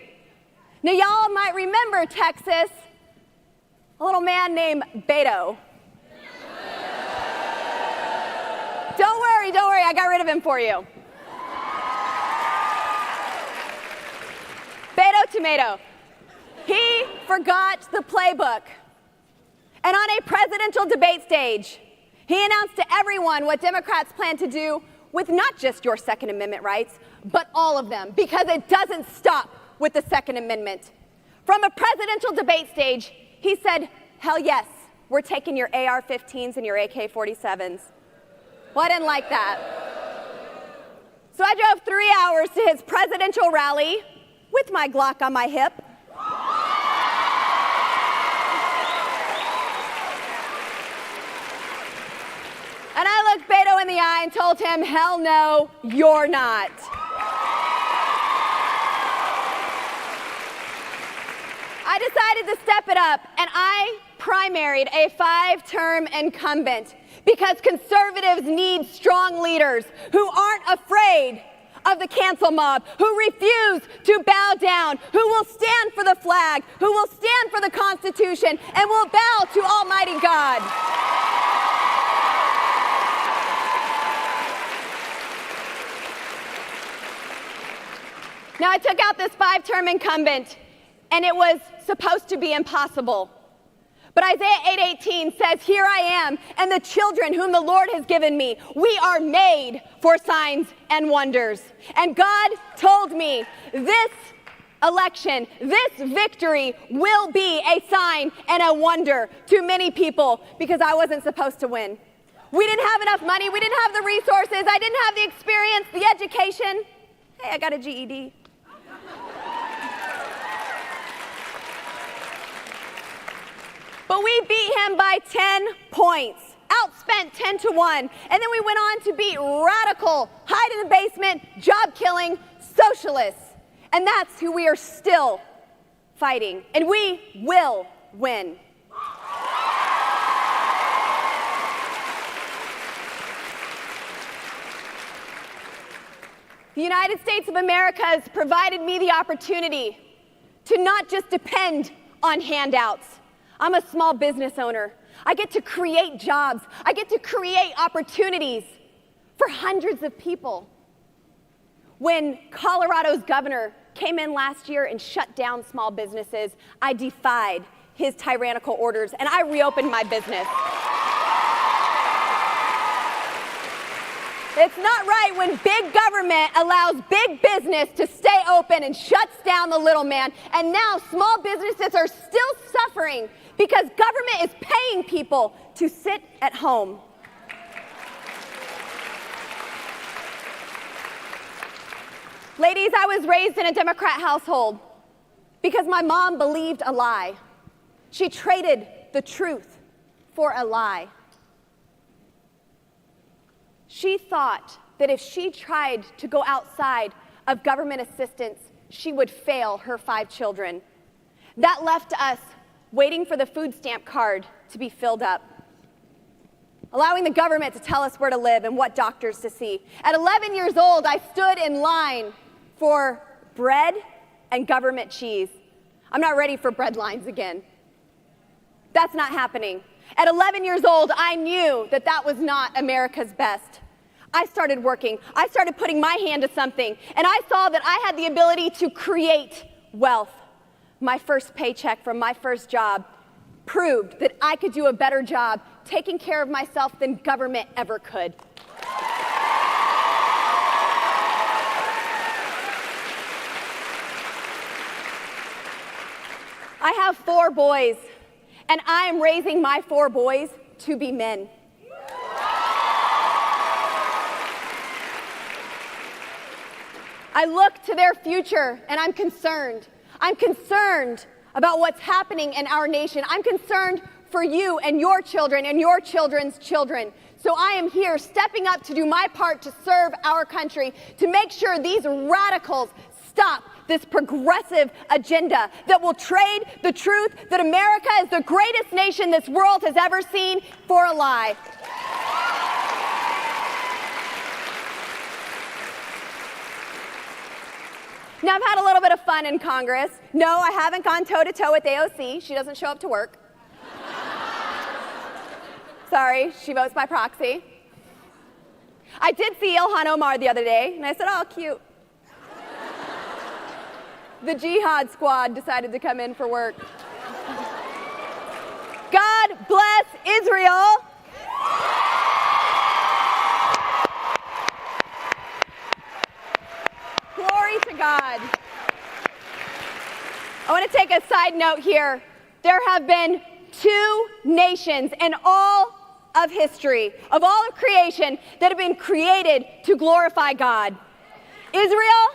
Now, y'all might remember Texas, a little man named Beto. Don't worry, I got rid of him for you. Beto Tomato. He forgot the playbook. And on a presidential debate stage, he announced to everyone what Democrats plan to do with not just your Second Amendment rights, but all of them, because it doesn't stop with the Second Amendment. From a presidential debate stage, he said, hell yes, we're taking your AR-15s and your AK-47s. Well, I didn't like that. So I drove 3 hours to his presidential rally with my Glock on my hip. And I looked Beto in the eye and told him, hell no, you're not. I decided to step it up, and I primaried a 5-term incumbent because conservatives need strong leaders who aren't afraid of the cancel mob, who refuse to bow down, who will stand for the flag, who will stand for the Constitution, and will bow to Almighty God. Now, I took out this 5-term incumbent, and it was supposed to be impossible. But Isaiah 8:18 says, "Here I am, and the children whom the Lord has given me, we are made for signs and wonders." And God told me this election, this victory will be a sign and a wonder to many people because I wasn't supposed to win. We didn't have enough money. We didn't have the resources. I didn't have the experience, the education. Hey, I got a GED. But we beat him by 10 points, outspent 10-1. And then we went on to beat radical, hide in the basement, job-killing socialists. And that's who we are still fighting. And we will win. The United States of America has provided me the opportunity to not just depend on handouts. I'm a small business owner. I get to create jobs. I get to create opportunities for hundreds of people. When Colorado's governor came in last year and shut down small businesses, I defied his tyrannical orders and I reopened my business. It's not right when big government allows big business to stay open and shuts down the little man. And now small businesses are still suffering because government is paying people to sit at home. Ladies, I was raised in a Democrat household because my mom believed a lie. She traded the truth for a lie. She thought that if she tried to go outside of government assistance, she would fail her 5 children. That left us waiting for the food stamp card to be filled up, allowing the government to tell us where to live and what doctors to see. At 11 years old, I stood in line for bread and government cheese. I'm not ready for bread lines again. That's not happening. At 11 years old, I knew that that was not America's best. I started working. I started putting my hand to something, and I saw that I had the ability to create wealth. My first paycheck from my first job proved that I could do a better job taking care of myself than government ever could. I have 4 boys, and I am raising my 4 boys to be men. I look to their future and I'm concerned. I'm concerned about what's happening in our nation. I'm concerned for you and your children and your children's children. So I am here stepping up to do my part to serve our country, to make sure these radicals stop this progressive agenda that will trade the truth that America is the greatest nation this world has ever seen for a lie. Now, I've had a little bit of fun in Congress. No, I haven't gone toe-to-toe with AOC. She doesn't show up to work. Sorry, she votes by proxy. I did see Ilhan Omar the other day, and I said, oh, cute. The Jihad squad decided to come in for work. God bless Israel. Glory to God. I want to take a side note here. There have been 2 nations in all of history, of all of creation, that have been created to glorify God. Israel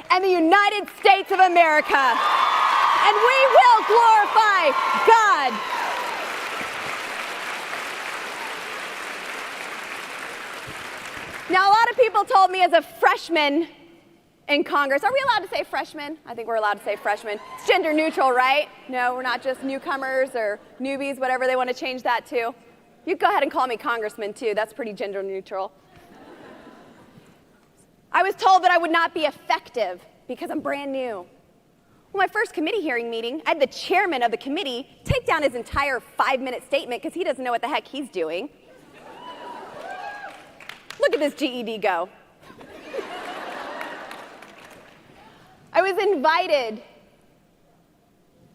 and the United States of America. And we will glorify God. Now, a lot of people told me as a freshman in Congress. Are we allowed to say freshmen? I think we're allowed to say freshmen. It's gender neutral, right? No, we're not just newcomers or newbies, whatever they want to change that to. You go ahead and call me congressman too. That's pretty gender neutral. I was told that I would not be effective because I'm brand new. Well, my first committee hearing meeting, I had the chairman of the committee take down his entire 5-minute statement because he doesn't know what the heck he's doing. Look at this GED go. I was invited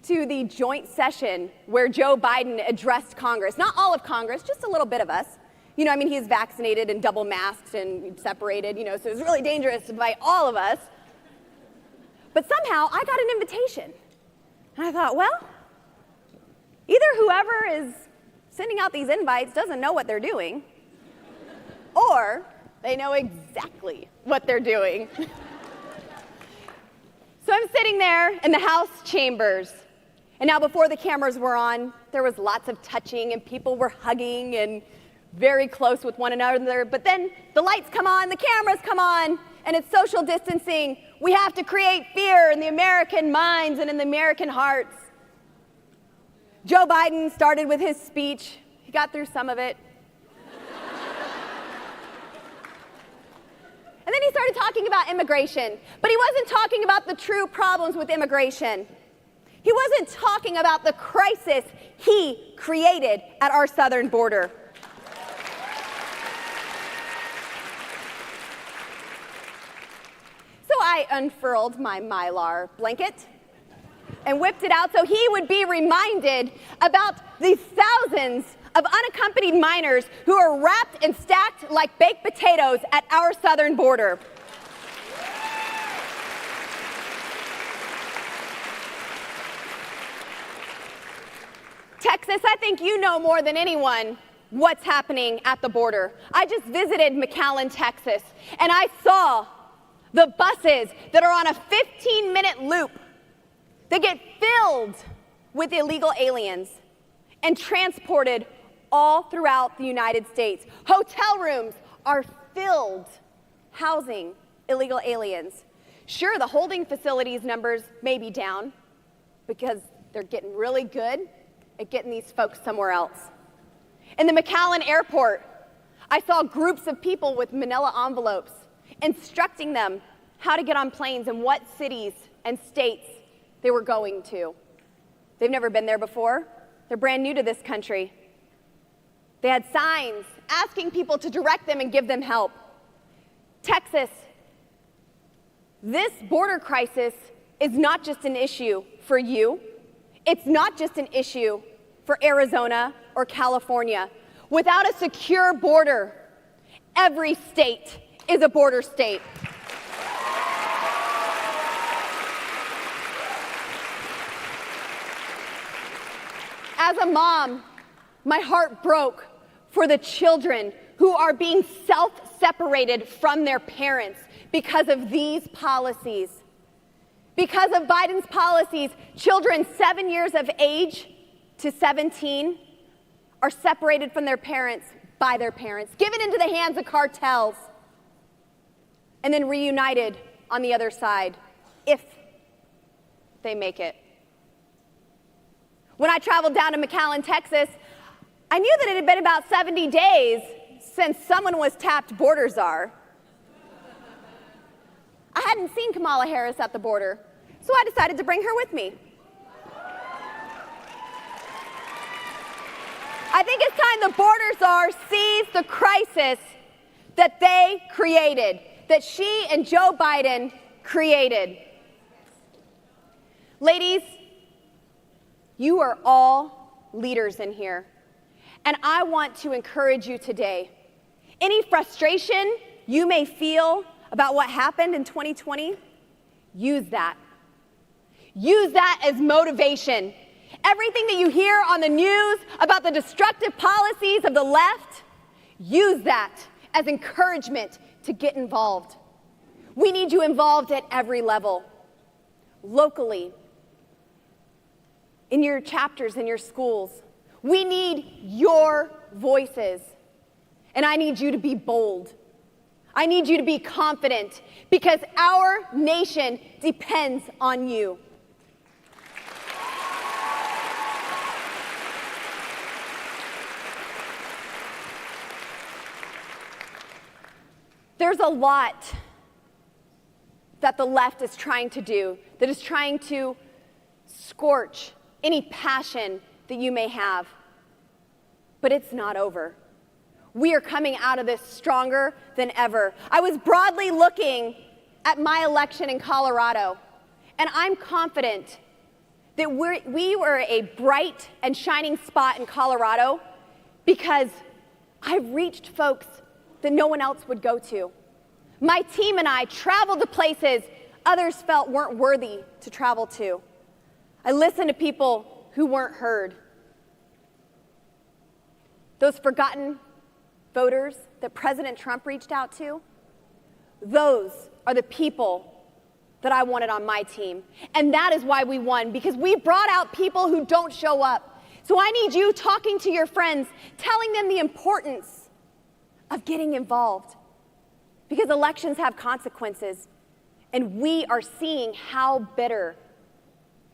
to the joint session where Joe Biden addressed Congress. Not all of Congress, just a little bit of us. You know, I mean, he's vaccinated and double masked and separated, you know, so it's really dangerous to invite all of us. But somehow I got an invitation. And I thought, well, either whoever is sending out these invites doesn't know what they're doing, or they know exactly what they're doing. So I'm sitting there in the House chambers, and now before the cameras were on, there was lots of touching and people were hugging and very close with one another, but then the lights come on, the cameras come on, and it's social distancing. We have to create fear in the American minds and in the American hearts. Joe Biden started with his speech. He got through some of it. And then he started talking about immigration, but he wasn't talking about the true problems with immigration. He wasn't talking about the crisis he created at our southern border. So I unfurled my Mylar blanket and whipped it out so he would be reminded about the thousands of unaccompanied minors who are wrapped and stacked like baked potatoes at our southern border. Texas, I think you know more than anyone what's happening at the border. I just visited McAllen, Texas, and I saw the buses that are on a 15-minute loop that get filled with illegal aliens and transported all throughout the United States. Hotel rooms are filled housing illegal aliens. Sure, the holding facilities numbers may be down because they're getting really good at getting these folks somewhere else. In the McAllen airport, I saw groups of people with manila envelopes instructing them how to get on planes and what cities and states they were going to. They've never been there before. They're brand new to this country. They had signs asking people to direct them and give them help. Texas, this border crisis is not just an issue for you. It's not just an issue for Arizona or California. Without a secure border, every state is a border state. As a mom, my heart broke for the children who are being self-separated from their parents because of these policies. Because of Biden's policies, children 7 years of age to 17 are separated from their parents by their parents, given into the hands of cartels, and then reunited on the other side, if they make it. When I traveled down to McAllen, Texas, I knew that it had been about 70 days since someone was tapped border czar. I hadn't seen Kamala Harris at the border, so I decided to bring her with me. I think it's time the border czar sees the crisis that they created, that she and Joe Biden created. Ladies, you are all leaders in here, and I want to encourage you today. Any frustration you may feel about what happened in 2020, use that. Use that as motivation. Everything that you hear on the news about the destructive policies of the left, use that as encouragement to get involved. We need you involved at every level, locally, in your chapters, in your schools. We need your voices, and I need you to be bold. I need you to be confident because our nation depends on you. There's a lot that the left is trying to do, that is trying to scorch any passion that you may have. But it's not over. We are coming out of this stronger than ever. I was broadly looking at my election in Colorado, and I'm confident that we were a bright and shining spot in Colorado because I've reached folks that no one else would go to. My team and I traveled to places others felt weren't worthy to travel to. I listened to people who weren't heard. Those forgotten voters that President Trump reached out to, those are the people that I wanted on my team. And that is why we won, because we brought out people who don't show up. So I need you talking to your friends, telling them the importance of getting involved, because elections have consequences, and we are seeing how bitter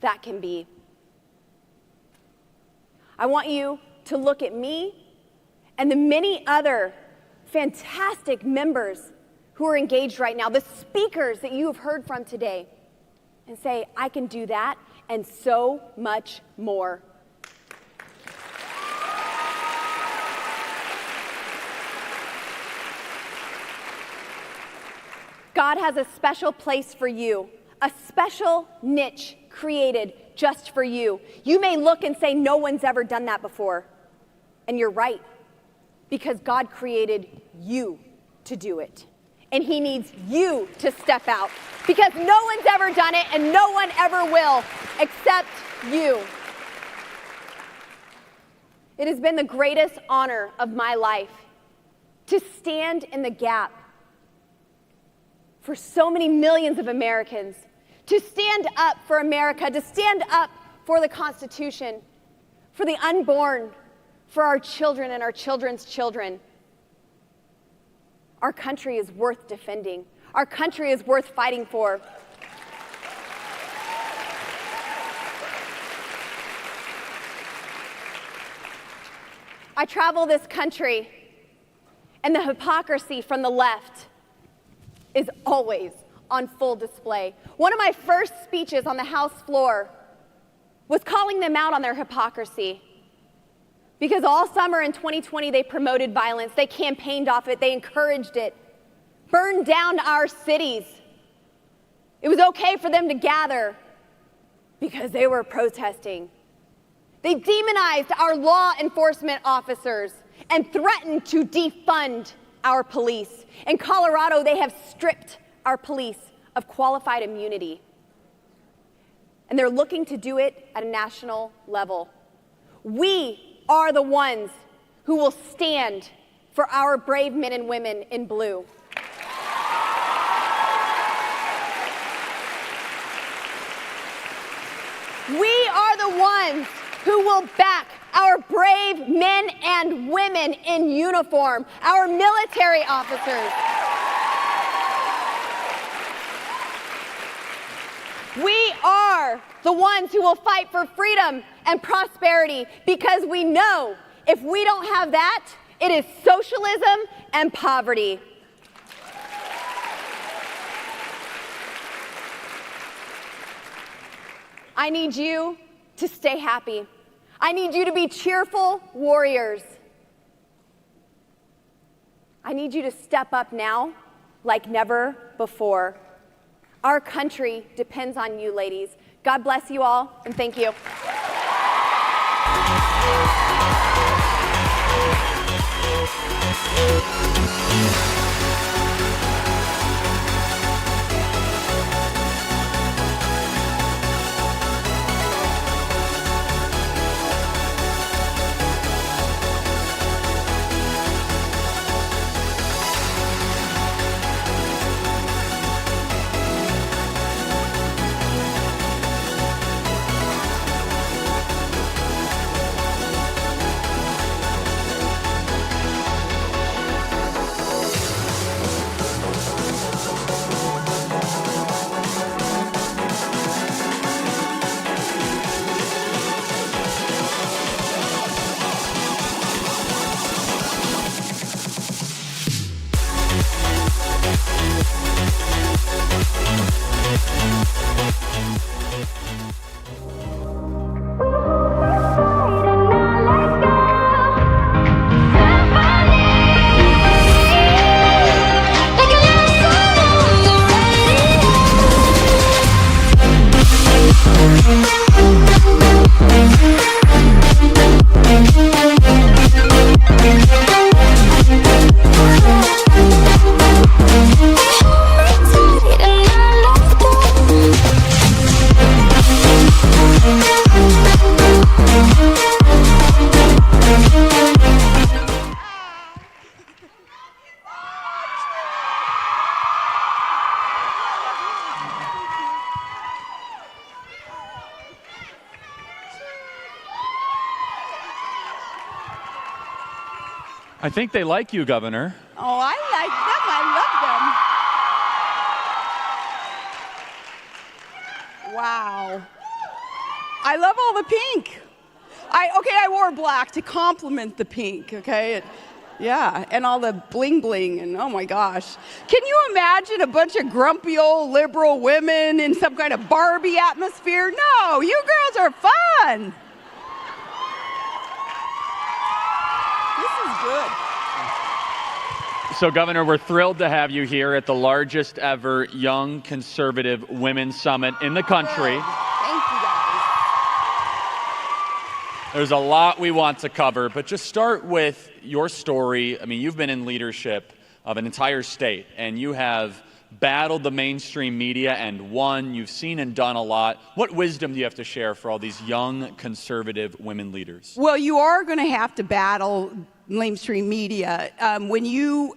that can be. I want you to look at me and the many other fantastic members who are engaged right now, the speakers that you have heard from today, and say, I can do that and so much more. God has a special place for you, a special niche created just for you. You may look and say, no one's ever done that before. And you're right, because God created you to do it. And he needs you to step out, because no one's ever done it and no one ever will except you. It has been the greatest honor of my life to stand in the gap for so many millions of Americans, to stand up for America, to stand up for the Constitution, for the unborn, for our children and our children's children. Our country is worth defending. Our country is worth fighting for. I travel this country, and the hypocrisy from the left is always on full display. One of my first speeches on the House floor was calling them out on their hypocrisy. Because all summer in 2020, they promoted violence, they campaigned off it, they encouraged it, burned down our cities. It was okay for them to gather because they were protesting. They demonized our law enforcement officers and threatened to defund our police. In Colorado, they have stripped our police of qualified immunity. And they're looking to do it at a national level. We are the ones who will stand for our brave men and women in blue. We are the ones who will back our brave men and women in uniform, our military officers. We are the ones who will fight for freedom and prosperity, because we know if we don't have that, it is socialism and poverty. I need you to stay happy. I need you to be cheerful warriors. I need you to step up now like never before. Our country depends on you, ladies. God bless you all, and thank you. I think they like you, Governor. Oh, I like them. I love them. Wow. I love all the pink. I wore black to complement the pink, okay? Yeah, and all the bling bling, and oh my gosh. Can you imagine a bunch of grumpy old liberal women in some kind of Barbie atmosphere? No, you girls are fun. This is good. So, Governor, we're thrilled to have you here at the largest ever Young Conservative Women's Summit in the country. Thank you, guys. There's a lot we want to cover, but just start with your story. I mean, you've been in leadership of an entire state, and you have battled the mainstream media and won. You've seen and done a lot. What wisdom do you have to share for all these young conservative women leaders? Well, you are going to have to battle mainstream media when you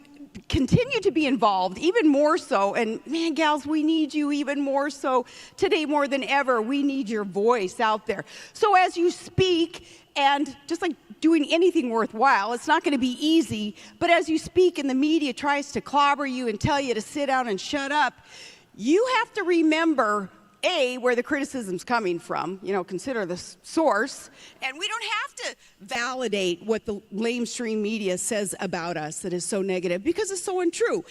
continue to be involved, even more so. And man, gals, we need you even more so today more than ever. We need your voice out there. So as you speak, and just like doing anything worthwhile, it's not going to be easy, but as you speak and the media tries to clobber you and tell you to sit down and shut up, you have to remember where the criticism's coming from, consider the source. And we don't have to validate what the mainstream media says about us that is so negative, because it's so untrue.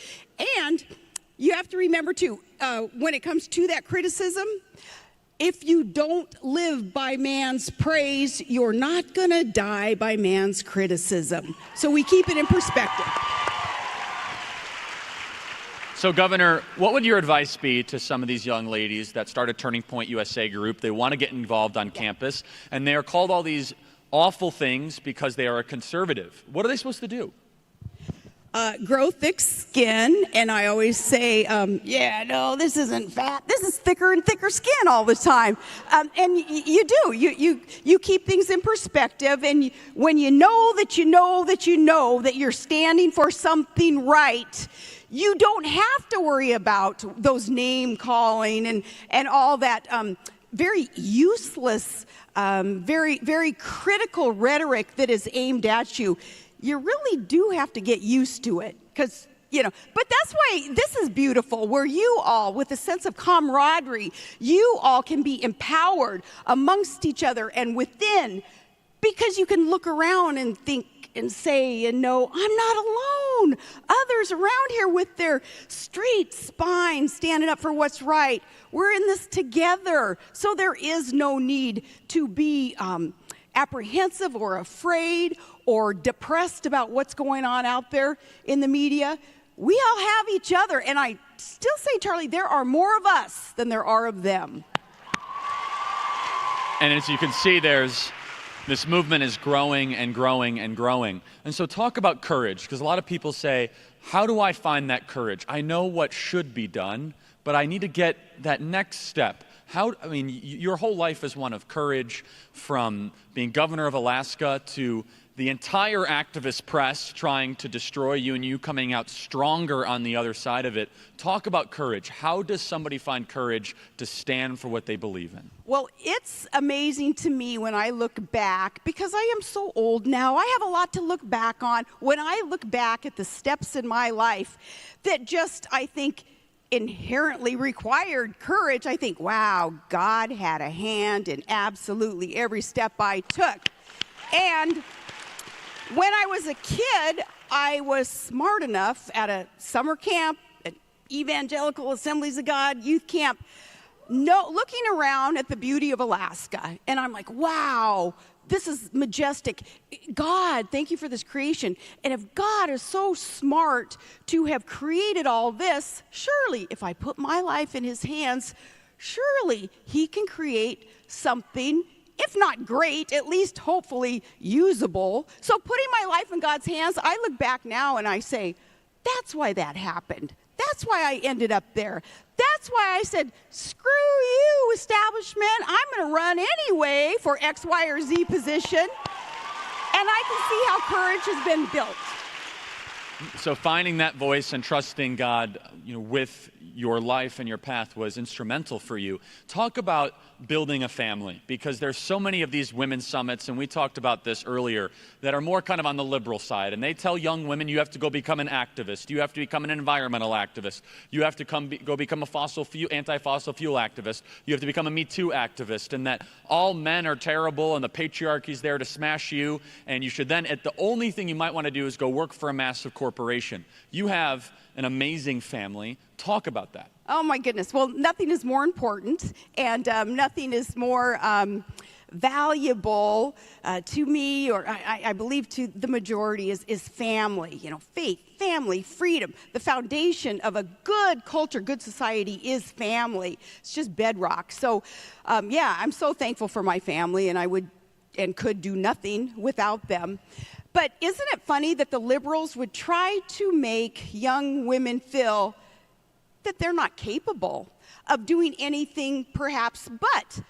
And you have to remember too, when it comes to that criticism, if you don't live by man's praise, you're not gonna die by man's criticism. So we keep it in perspective. So, Governor, what would your advice be to some of these young ladies that started Turning Point USA Group? They want to get involved on campus, and they are called all these awful things because they are a conservative. What are they supposed to do? Grow thick skin, and I always say, this isn't fat. This is thicker and thicker skin all the time. And you do. You keep things in perspective, and when you know that you're standing for something right, you don't have to worry about those name calling and all that very useless, very, very critical rhetoric that is aimed at you. You really do have to get used to it, because, but that's why this is beautiful, where you all, with a sense of camaraderie, you all can be empowered amongst each other and within, because you can look around and think and say and know, I'm not alone. Others around here with their straight spine standing up for what's right. We're in this together. So there is no need to be apprehensive or afraid or depressed about what's going on out there in the media. We all have each other. And I still say, Charlie, there are more of us than there are of them. And as you can see, this movement is growing and growing and growing. And so talk about courage, because a lot of people say, how do I find that courage? I know what should be done, but I need to get that next step. Your whole life is one of courage, from being governor of Alaska to the entire activist press trying to destroy you and you coming out stronger on the other side of it. Talk about courage. How does somebody find courage to stand for what they believe in? Well, it's amazing to me when I look back, because I am so old now. I have a lot to look back on. When I look back at the steps in my life that just, I think, inherently required courage, I think, wow, God had a hand in absolutely every step I took. And when I was a kid, I was smart enough at a summer camp, at Evangelical Assemblies of God youth camp, looking around at the beauty of Alaska. And I'm like, wow, this is majestic. God, thank you for this creation. And if God is so smart to have created all this, surely if I put my life in his hands, surely he can create something, if not great, at least hopefully usable. So putting my life in God's hands, I look back now and I say, that's why that happened. That's why I ended up there. That's why I said, screw you, establishment. I'm going to run anyway for X, Y, or Z position. And I can see how courage has been built. So finding that voice and trusting God, with your life and your path was instrumental for you. Talk about building a family, because there's so many of these women's summits, and we talked about this earlier, that are more kind of on the liberal side. And they tell young women, you have to go become an activist. You have to become an environmental activist. You have to go become a anti-fossil fuel activist. You have to become a Me Too activist, and that all men are terrible and the patriarchy's there to smash you. And you should then, the only thing you might want to do is go work for a massive corporation. You have an amazing family. Talk about that. Oh my goodness. Well, nothing is more important, and nothing is more valuable to me, or I believe to the majority, is family. Faith, family, freedom. The foundation of a good culture, good society is family. It's just bedrock. So, I'm so thankful for my family, and I would and could do nothing without them. But isn't it funny that the liberals would try to make young women feel that they're not capable of doing anything perhaps but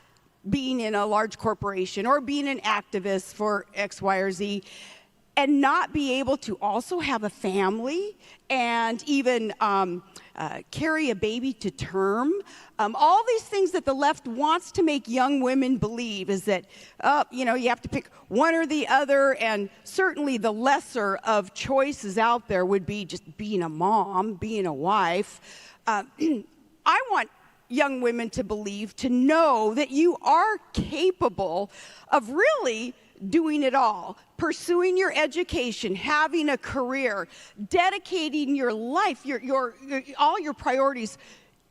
being in a large corporation or being an activist for X, Y, or Z, and not be able to also have a family and even carry a baby to term? All these things that the left wants to make young women believe is that, you have to pick one or the other, and certainly the lesser of choices out there would be just being a mom, being a wife. I want young women to believe, to know that you are capable of really doing it all, pursuing your education, having a career, dedicating your life, all your priorities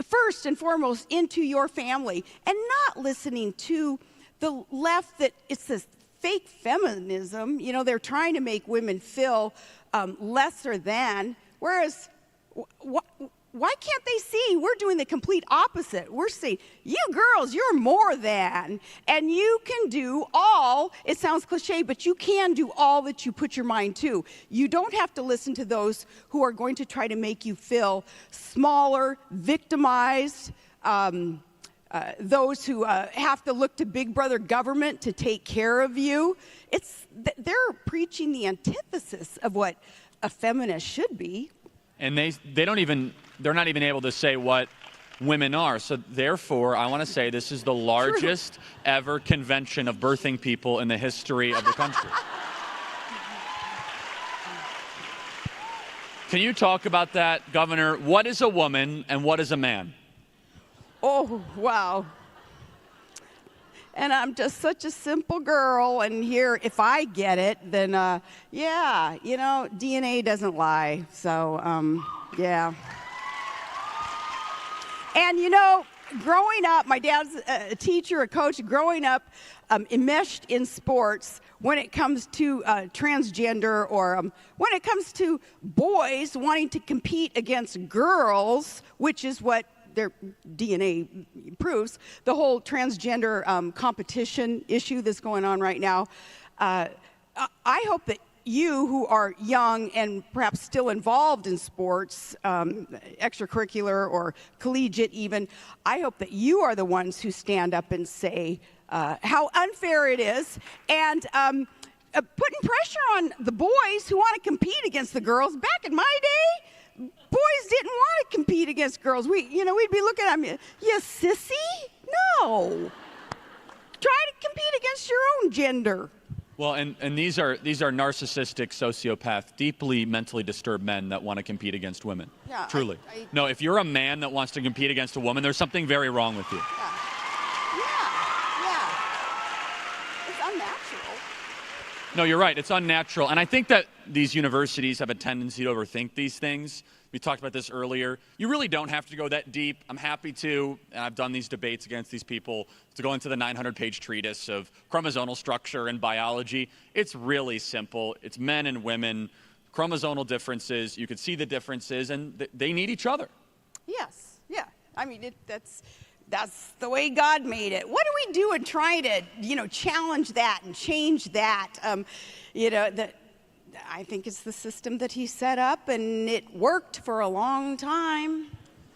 first and foremost into your family, and not listening to the left that it's this fake feminism. They're trying to make women feel lesser than, whereas why can't they see we're doing the complete opposite? We're saying, you girls, you're more than, and you can do all. It sounds cliche, but you can do all that you put your mind to. You don't have to listen to those who are going to try to make you feel smaller, victimized, those who have to look to Big Brother government to take care of you. They're preaching the antithesis of what a feminist should be. And they're not even able to say what women are. So therefore, I want to say this is the largest ever convention of birthing people in the history of the country. Can you talk about that, Governor? What is a woman and what is a man? Oh, wow. And I'm just such a simple girl, and here, if I get it, then, DNA doesn't lie, so, yeah. And, growing up, my dad's a teacher, a coach. Growing up, enmeshed in sports, when it comes to transgender, or when it comes to boys wanting to compete against girls, which is what their DNA proves, the whole transgender competition issue that's going on right now. I hope that you, who are young and perhaps still involved in sports, extracurricular or collegiate even, I hope that you are the ones who stand up and say how unfair it is, and putting pressure on the boys who want to compete against the girls. Back in my day, boys didn't want to compete against girls. We'd be looking at them, you sissy? No. Try to compete against your own gender. Well, and these are narcissistic, sociopath, deeply mentally disturbed men that want to compete against women. Yeah, truly. No, if you're a man that wants to compete against a woman, there's something very wrong with you. Yeah. It's unnatural. No, you're right. It's unnatural. And I think that these universities have a tendency to overthink these things. We talked about this earlier. You really don't have to go that deep. I'm happy to, and I've done these debates against these people, to go into the 900-page treatise of chromosomal structure and biology. It's really simple. It's men and women, chromosomal differences. You can see the differences, and they need each other. Yes, yeah. I mean, that's the way God made it. What do we do in trying to, challenge that and change that? I think it's the system that he set up, and it worked for a long time.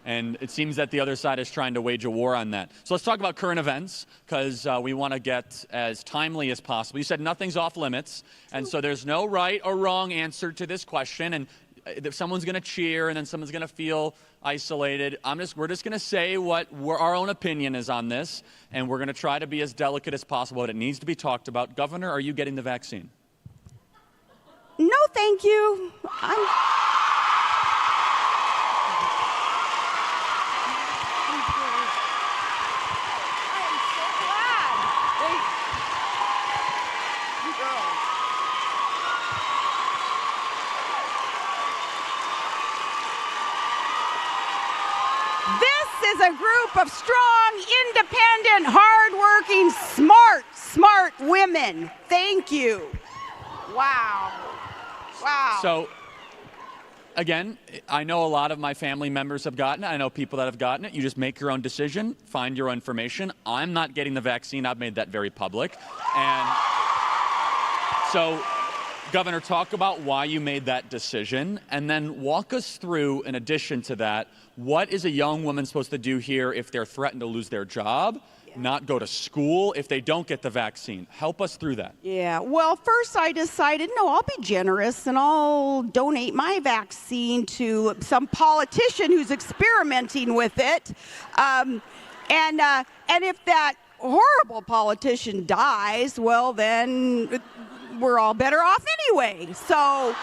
And it seems that the other side is trying to wage a war on that. So let's talk about current events, because we want to get as timely as possible. You said nothing's off limits, and so there's no right or wrong answer to this question. And if someone's going to cheer and then someone's going to feel isolated. We're just going to say what our own opinion is on this, and we're going to try to be as delicate as possible, but it needs to be talked about. Governor, are you getting the vaccine? No, thank you. This is a group of strong, independent, hardworking, smart women. Thank you. Wow. Wow. So, again, I know a lot of my family members have gotten it. I know people that have gotten it. You just make your own decision, find your own information. I'm not getting the vaccine. I've made that very public. And so, Governor, talk about why you made that decision, and then walk us through, in addition to that, what is a young woman supposed to do here if they're threatened to lose their job, not go to school, if they don't get the vaccine? Help us through that. Yeah, well, first I decided, no, I'll be generous and I'll donate my vaccine to some politician who's experimenting with it. And if that horrible politician dies, well, then we're all better off anyway. So,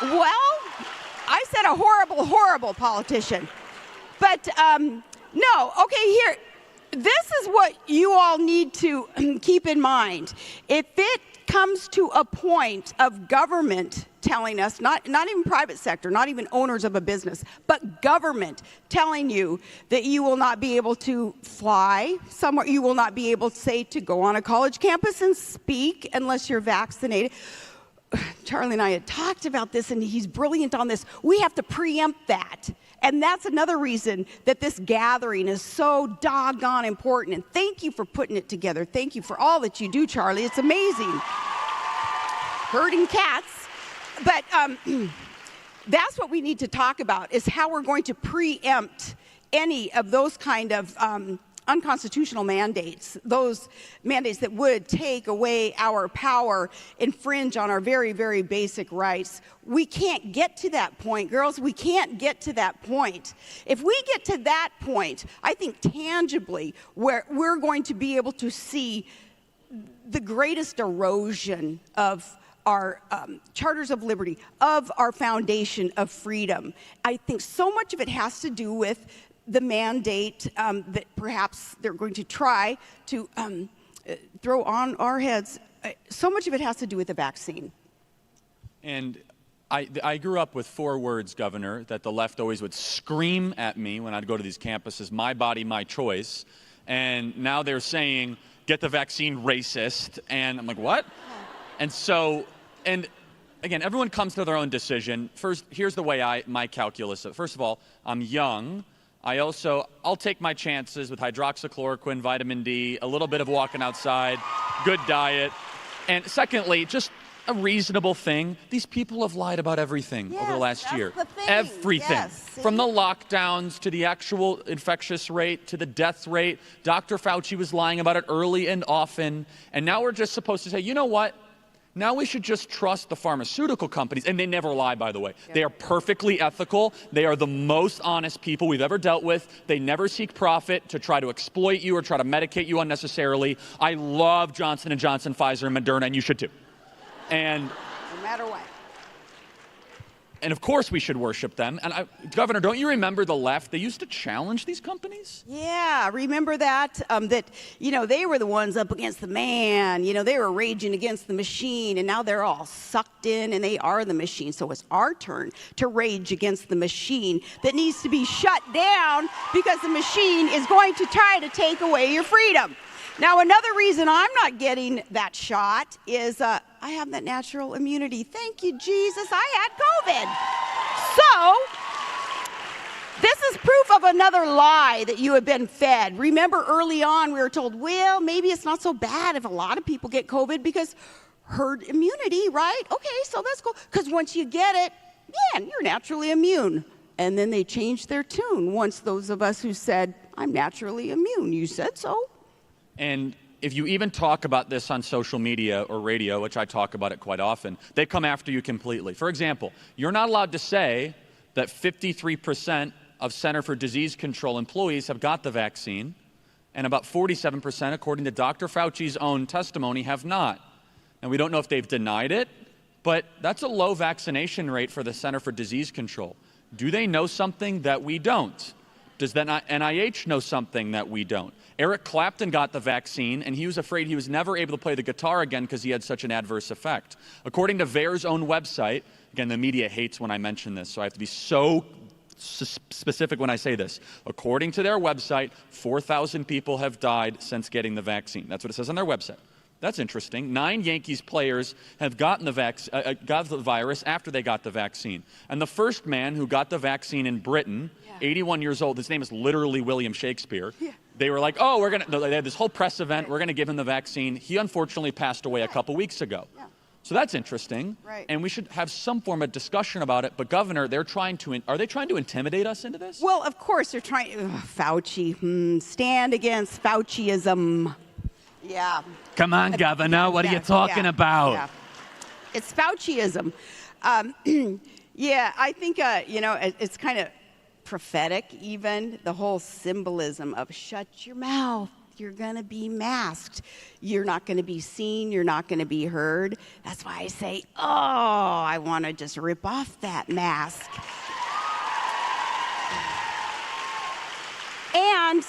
well, I said a horrible politician. But no, okay, here. This is what you all need to keep in mind. If it comes to a point of government telling us, not even private sector, not even owners of a business, but government telling you that you will not be able to fly somewhere, you will not be able, say, to go on a college campus and speak unless you're vaccinated. Charlie and I had talked about this, and he's brilliant on this. We have to preempt that. And that's another reason that this gathering is so doggone important. And thank you for putting it together. Thank you for all that you do, Charlie. It's amazing. Herding cats. But that's what we need to talk about, is how we're going to preempt any of those kind of unconstitutional mandates, those mandates that would take away our power, infringe on our very, very basic rights. We can't get to that point, girls. We can't get to that point. If we get to that point, I think tangibly, where we're going to be able to see the greatest erosion of our charters of liberty, of our foundation of freedom. I think so much of it has to do with the mandate that perhaps they're going to try to throw on our heads. So much of it has to do with the vaccine. And I grew up with 4 words, Governor, that the left always would scream at me when I'd go to these campuses: my body, my choice. And now they're saying, get the vaccine, racist. And I'm like, what? And so, and again, everyone comes to their own decision. First, here's the way my calculus. First of all, I'm young. I'll take my chances with hydroxychloroquine, vitamin D, a little bit of walking outside, good diet. And secondly, just a reasonable thing. These people have lied about everything over the last year. Everything. Yes, from the lockdowns to the actual infectious rate to the death rate. Dr. Fauci was lying about it early and often. And now we're just supposed to say, you know what? Now we should just trust the pharmaceutical companies. And they never lie, by the way. Yeah. They are perfectly ethical. They are the most honest people we've ever dealt with. They never seek profit to try to exploit you or try to medicate you unnecessarily. I love Johnson & Johnson, Pfizer, and Moderna, and you should too. And no matter what. And of course we should worship them. And Governor, don't you remember the left? They used to challenge these companies? Yeah, remember that? That, they were the ones up against the man. They were raging against the machine, and now they're all sucked in, and they are the machine. So it's our turn to rage against the machine that needs to be shut down because the machine is going to try to take away your freedom. Now, another reason I'm not getting that shot is I have that natural immunity. Thank you, Jesus. I had COVID. So, this is proof of another lie that you have been fed. Remember, early on, we were told, well, maybe it's not so bad if a lot of people get COVID because herd immunity, right? Okay, so that's cool. Because once you get it, man, you're naturally immune. And then they changed their tune once those of us who said, I'm naturally immune. You said so. And if you even talk about this on social media or radio, which I talk about it quite often, they come after you completely. For example, you're not allowed to say that 53% of Center for Disease Control employees have got the vaccine, and about 47%, according to Dr. Fauci's own testimony, have not. And we don't know if they've denied it, but that's a low vaccination rate for the Center for Disease Control. Do they know something that we don't? Does the NIH know something that we don't? Eric Clapton got the vaccine, and he was afraid he was never able to play the guitar again because he had such an adverse effect. According to VAER's own website, again, the media hates when I mention this, so I have to be so specific when I say this. According to their website, 4,000 people have died since getting the vaccine. That's what it says on their website. That's interesting. 9 Yankees players have gotten got the virus after they got the vaccine. And the first man who got the vaccine in Britain, 81 years old, his name is literally William Shakespeare. They were like, oh, they had this whole press event, we're going to give him the vaccine. He unfortunately passed away a couple weeks ago. So that's interesting, and we should have some form of discussion about it. But Governor, are they trying to intimidate us into this? Well, of course they're trying. Fauci, stand against Fauciism. Yeah. Come on, Governor, what are you talking about? Yeah. It's Fauciism. Yeah, I think it's kind of prophetic, even the whole symbolism of shut your mouth. You're going to be masked. You're not going to be seen. You're not going to be heard. That's why I say, oh, I want to just rip off that mask. And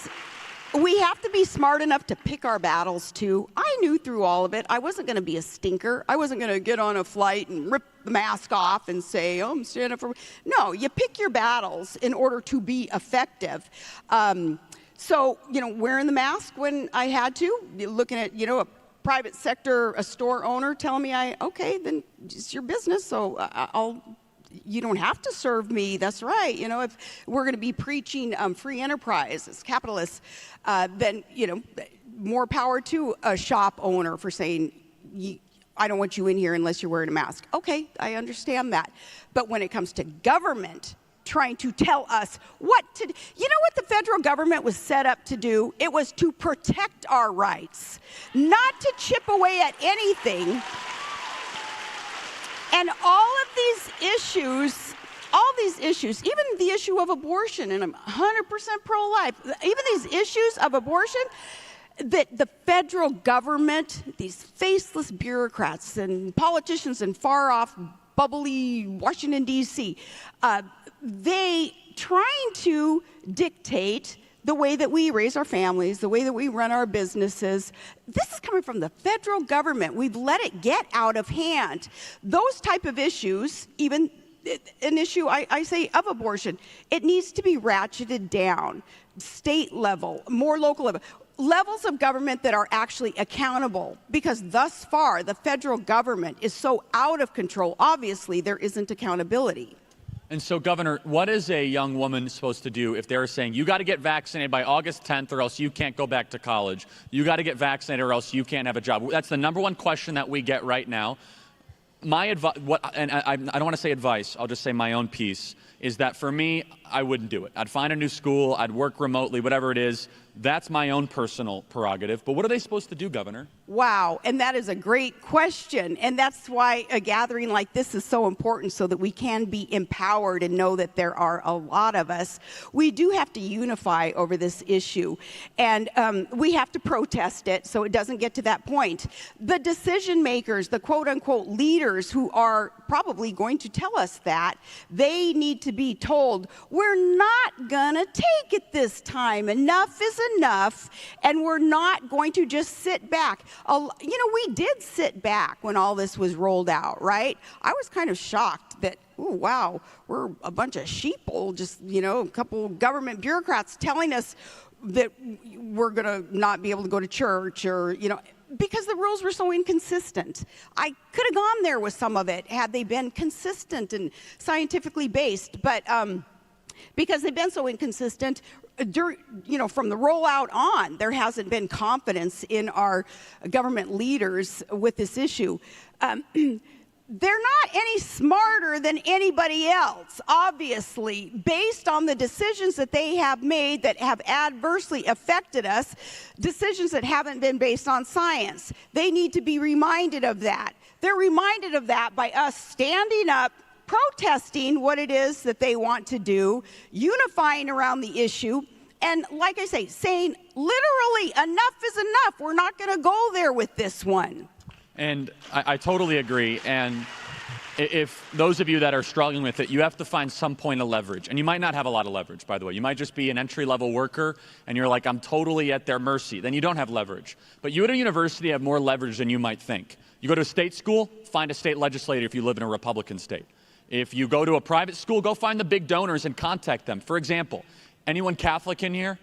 we have to be smart enough to pick our battles, too. I knew through all of it I wasn't going to be a stinker. I wasn't going to get on a flight and rip the mask off and say, oh, I'm standing for... No, you pick your battles in order to be effective. So, wearing the mask when I had to, looking at, a private sector, a store owner telling me, okay, then it's your business, so you don't have to serve me. That's right. If we're going to be preaching free enterprise as capitalists, then, more power to a shop owner for saying, I don't want you in here unless you're wearing a mask. Okay, I understand that. But when it comes to government, trying to tell us what to do. You know what the federal government was set up to do? It was to protect our rights, not to chip away at anything. And all of these issues, even the issue of abortion, and I'm 100% pro-life, even these issues of abortion, that the federal government, these faceless bureaucrats and politicians in far-off, bubbly Washington, D.C., they trying to dictate the way that we raise our families, the way that we run our businesses. This is coming from the federal government. We've let it get out of hand. Those type of issues, even an issue, I say, of abortion, it needs to be ratcheted down. State level, more local level. Levels of government that are actually accountable, because thus far the federal government is so out of control. Obviously, there isn't accountability. And so, Governor, what is a young woman supposed to do if they're saying, you got to get vaccinated by August 10th or else you can't go back to college? You got to get vaccinated or else you can't have a job? That's the number one question that we get right now. My advice, I don't want to say advice, I'll just say my own piece, is that for me, I wouldn't do it. I'd find a new school, I'd work remotely, whatever it is. That's my own personal prerogative. But what are they supposed to do, Governor? Wow, and that is a great question. And that's why a gathering like this is so important, so that we can be empowered and know that there are a lot of us. We do have to unify over this issue, and we have to protest it so it doesn't get to that point. The decision makers, the quote-unquote leaders who are probably going to tell us that, they need to be told, we're not gonna take it this time. Enough is enough, and we're not going to just sit back. We did sit back when all this was rolled out, right? I was kind of shocked that, oh, wow, we're a bunch of sheeple, just, a couple government bureaucrats telling us that we're going to not be able to go to church or, because the rules were so inconsistent. I could have gone there with some of it had they been consistent and scientifically based, but because they've been so inconsistent, from the rollout on, there hasn't been confidence in our government leaders with this issue. They're not any smarter smarter than anybody else, obviously, based on the decisions that they have made that have adversely affected us, decisions that haven't been based on science. They need to be reminded of that. They're reminded of that by us standing up, protesting what it is that they want to do, unifying around the issue, and like I say, saying literally enough is enough. We're not going to go there with this one. And I totally agree. And if those of you that are struggling with it, you have to find some point of leverage. And you might not have a lot of leverage, by the way. You might just be an entry-level worker, and you're like, I'm totally at their mercy. Then you don't have leverage. But you at a university have more leverage than you might think. You go to a state school, find a state legislator if you live in a Republican state. If you go to a private school, go find the big donors and contact them. For example, anyone Catholic in here?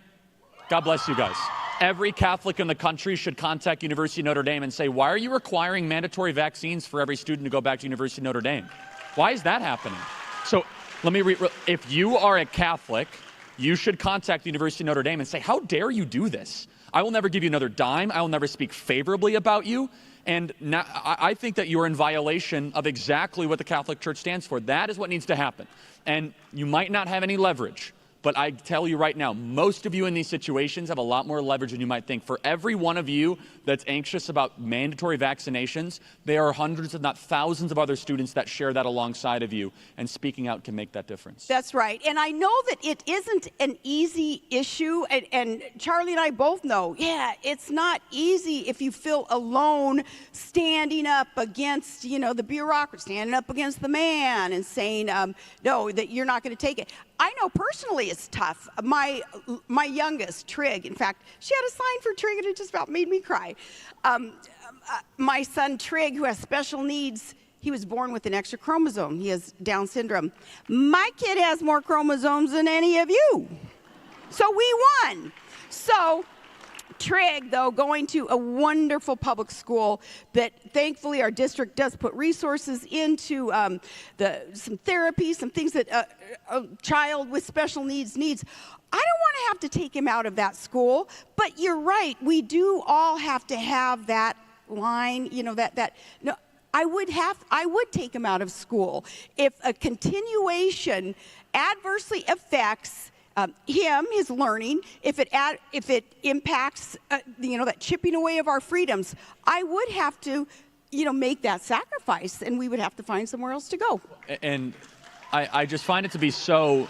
God bless you guys. Every Catholic in the country should contact University of Notre Dame and say, why are you requiring mandatory vaccines for every student to go back to University of Notre Dame? Why is that happening? So let me if you are a Catholic, you should contact the University of Notre Dame and say, how dare you do this? I will never give you another dime. I will never speak favorably about you. And now, I think that you're in violation of exactly what the Catholic Church stands for. That is what needs to happen. And you might not have any leverage. But I tell you right now, most of you in these situations have a lot more leverage than you might think. For every one of you that's anxious about mandatory vaccinations, there are hundreds, if not thousands, of other students that share that alongside of you, and speaking out can make that difference. That's right. And I know that it isn't an easy issue, and Charlie and I both know, it's not easy if you feel alone standing up against, the bureaucracy, standing up against the man and saying, no, that you're not going to take it. I know personally it's tough. My youngest, Trig, in fact, she had a sign for Trig and it just about made me cry. My son, Trig, who has special needs, he was born with an extra chromosome. He has Down syndrome. My kid has more chromosomes than any of you. So we won. So Trig, though, going to a wonderful public school that thankfully our district does put resources into some therapy, some things that a child with special needs needs. I don't want to have to take him out of that school, but you're right. We do all have to have that line, no, I would take him out of school if a continuation adversely affects him, his learning, if it impacts, that chipping away of our freedoms. I would have to, make that sacrifice, and we would have to find somewhere else to go. And I just find it to be so,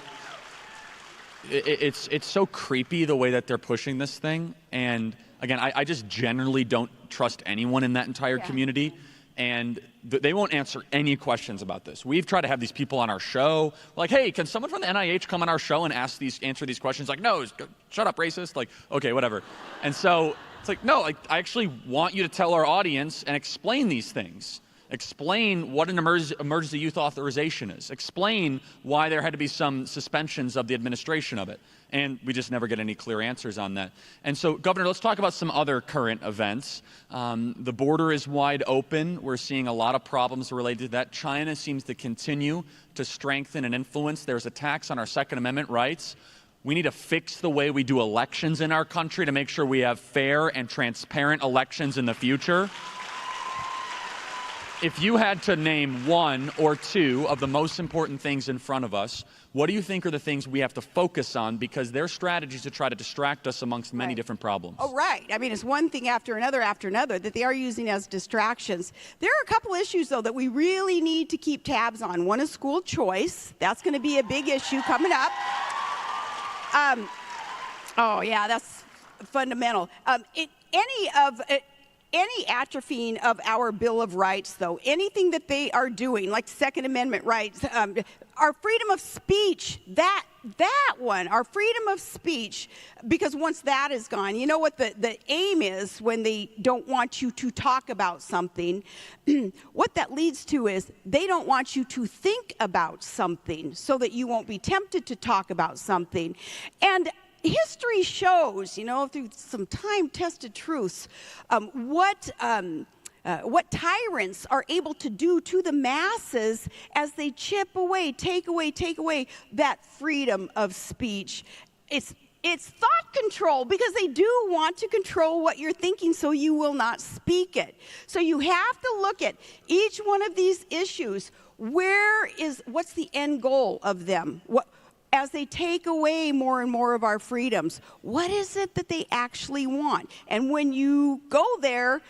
it's so creepy the way that they're pushing this thing. And again, I just generally don't trust anyone in that entire community. And they won't answer any questions about this. We've tried to have these people on our show, like, hey, can someone from the NIH come on our show and answer these questions? Like, no, shut up, racist. Like, okay, whatever. And so it's like, no, I actually want you to tell our audience and explain these things. Explain what an emergency youth authorization is. Explain why there had to be some suspensions of the administration of it. And we just never get any clear answers on that. And so, Governor, let's talk about some other current events. The border is wide open. We're seeing a lot of problems related to that. China seems to continue to strengthen and influence. There's attacks on our Second Amendment rights. We need to fix the way we do elections in our country to make sure we have fair and transparent elections in the future. If you had to name one or two of the most important things in front of us, what do you think are the things we have to focus on? Because they're strategies to try to distract us amongst many different problems. Oh, right. I mean, it's one thing after another that they are using as distractions. There are a couple issues, though, that we really need to keep tabs on. One is school choice. That's going to be a big issue coming up. That's fundamental. Any atrophying of our Bill of Rights, though, anything that they are doing, like Second Amendment rights, our freedom of speech, that one, our freedom of speech, because once that is gone, you know what the aim is when they don't want you to talk about something? What that leads to is they don't want you to think about something so that you won't be tempted to talk about something. And history shows, through some time-tested truths, what tyrants are able to do to the masses as they chip away, take away that freedom of speech. It's thought control, because they do want to control what you're thinking so you will not speak it. So you have to look at each one of these issues. What's the end goal of them? As they take away more and more of our freedoms, what is it that they actually want? And when you go there,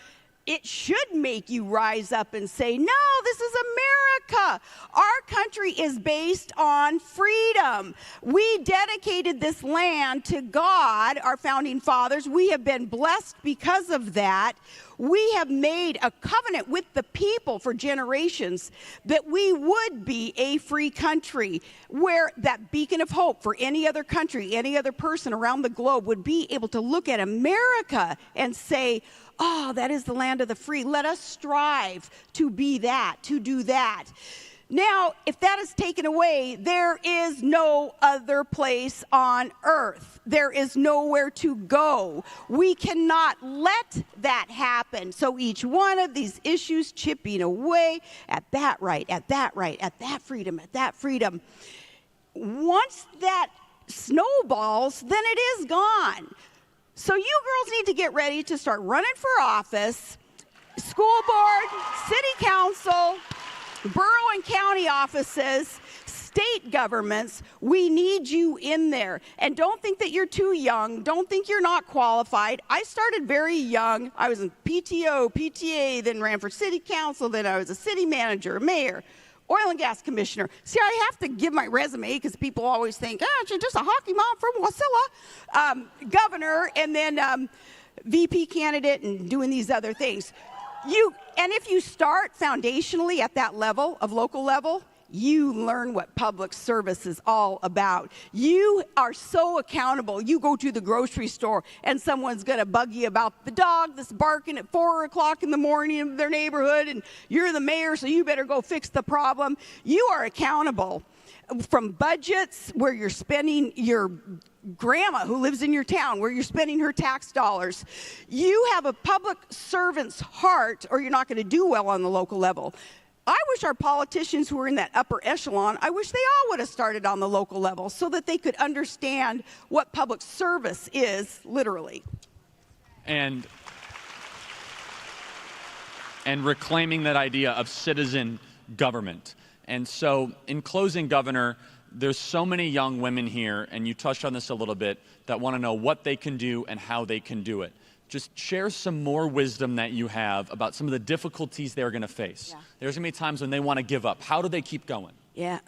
it should make you rise up and say, no, this is America. Our country is based on freedom. We dedicated this land to God, our founding fathers. We have been blessed because of that. We have made a covenant with the people for generations that we would be a free country, where that beacon of hope for any other country, any other person around the globe would be able to look at America and say, oh, that is the land of the free. Let us strive to be that, to do that. Now, if that is taken away, there is no other place on earth. There is nowhere to go. We cannot let that happen. So each one of these issues chipping away at that right, at that right, at that freedom, at that freedom. Once that snowballs, then it is gone. So you girls need to get ready to start running for office, school board, city council, borough and county offices, state governments. We need you in there. And don't think that you're too young. Don't think you're not qualified. I started very young. I was in PTO, PTA, then ran for city council, then I was a city manager, mayor, oil and gas commissioner. See, I have to give my resume because people always think, she's just a hockey mom from Wasilla. Governor, and then VP candidate, and doing these other things. And if you start foundationally at that level, of local level, you learn what public service is all about. You are so accountable. You go to the grocery store and someone's going to bug you about the dog that's barking at 4 o'clock in the morning in their neighborhood, and you're the mayor, so you better go fix the problem. You are accountable. From budgets where you're spending your grandma who lives in your town, where you're spending her tax dollars. You have a public servant's heart, or you're not going to do well on the local level. I wish our politicians who are in that upper echelon, I wish they all would have started on the local level so that they could understand what public service is, literally. And reclaiming that idea of citizen government. And so, in closing, Governor, there's so many young women here, and you touched on this a little bit, that want to know what they can do and how they can do it. Just share some more wisdom that you have about some of the difficulties they're going to face. Yeah. There's going to be times when they want to give up. How do they keep going? Yeah.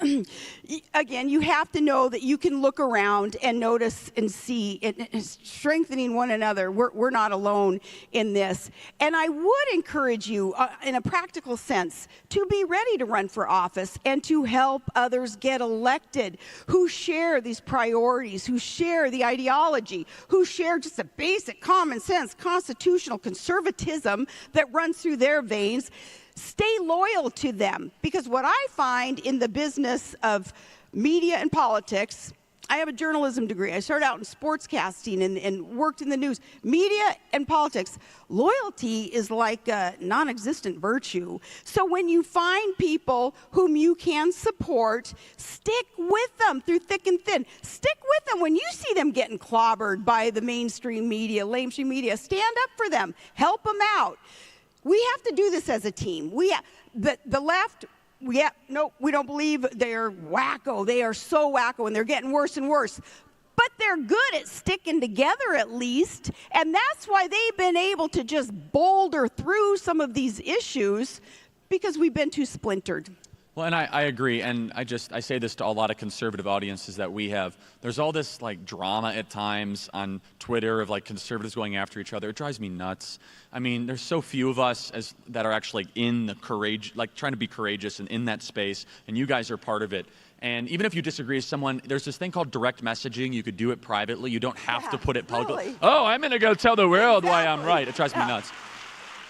Again, you have to know that you can look around and notice and see it, strengthening one another. We're not alone in this. And I would encourage you, in a practical sense, to be ready to run for office and to help others get elected who share these priorities, who share the ideology, who share just a basic common sense constitutional conservatism that runs through their veins. Stay loyal to them, because what I find in the business of media and politics, I have a journalism degree. I started out in sportscasting and worked in the news. Media and politics, loyalty is like a non-existent virtue. So when you find people whom you can support, stick with them through thick and thin. Stick with them when you see them getting clobbered by the mainstream media, lamestream media. Stand up for them. Help them out. We have to do this as a team. The left, we don't believe they're wacko. They are so wacko, and they're getting worse and worse. But they're good at sticking together, at least, and that's why they've been able to just boulder through some of these issues, because we've been too splintered. Well, and I agree, and I say this to a lot of conservative audiences that we have. There's all this drama at times on Twitter of conservatives going after each other. It drives me nuts. I mean, there's so few of us that are actually in the courage, trying to be courageous and in that space, and you guys are part of it. And even if you disagree with someone, there's this thing called direct messaging. You could do it privately. You don't have to put it publicly. Really? Oh, I'm going to go tell the world why I'm right. It drives me nuts.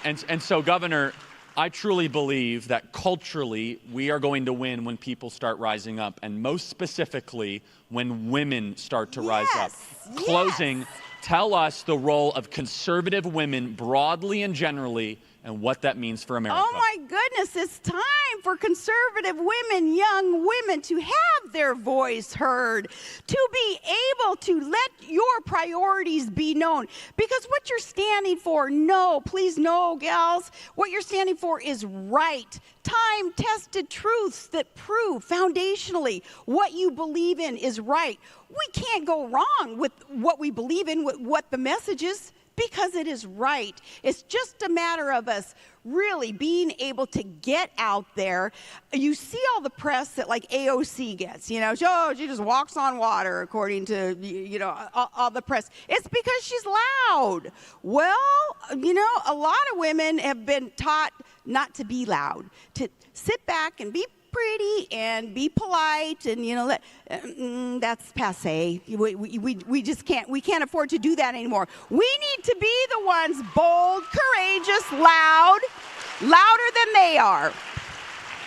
And so, Governor, I truly believe that culturally we are going to win when people start rising up, and most specifically when women start to rise up. Closing, tell us the role of conservative women broadly and generally, and what that means for America. Oh my goodness, it's time for conservative women, young women, to have their voice heard, to be able to let your priorities be known. Because what you're standing for, no, please no, gals, what you're standing for is right. Time-tested truths that prove foundationally what you believe in is right. We can't go wrong with what we believe in, with what the message is, because it is right. It's just a matter of us really being able to get out there. You see all the press that like AOC gets, you know, oh, she just walks on water, according to, you know, all the press. It's because she's loud. Well, you know, a lot of women have been taught not to be loud, to sit back and be pretty and be polite, and you know, that's passé. We just can't afford to do that anymore. We need to be the ones bold, courageous, loud, louder than they are.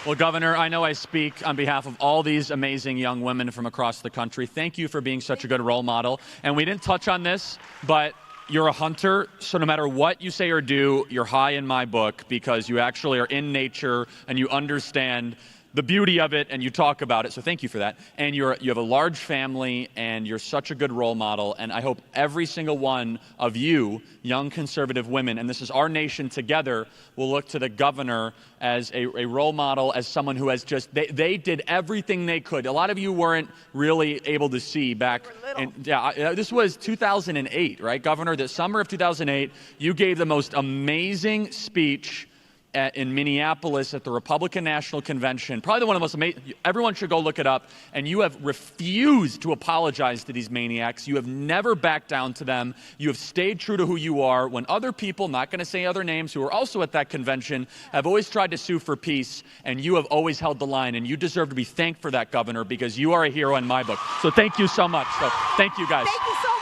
Well, Governor, I know I speak on behalf of all these amazing young women from across the country. Thank you for being such a good role model. And we didn't touch on this, but you're a hunter, so no matter what you say or do, you're high in my book, because you actually are in nature and you understand the beauty of it, and you talk about it, so thank you for that. And you have a large family, and you're such a good role model, and I hope every single one of you, young conservative women, and this is our nation together, will look to the governor as a role model, as someone who has just, they did everything they could. A lot of you weren't really able to see back, and this was 2008, right, Governor? The summer of 2008, you gave the most amazing speech in Minneapolis at the Republican National Convention, probably one of the most amazing. Everyone should go look it up. And you have refused to apologize to these maniacs. You have never backed down to them. You have stayed true to who you are, when other people, not going to say other names, who are also at that convention, have always tried to sue for peace, and you have always held the line. And you deserve to be thanked for that, Governor, because you are a hero in my book. So thank you so much. So thank you, guys. Thank you so much.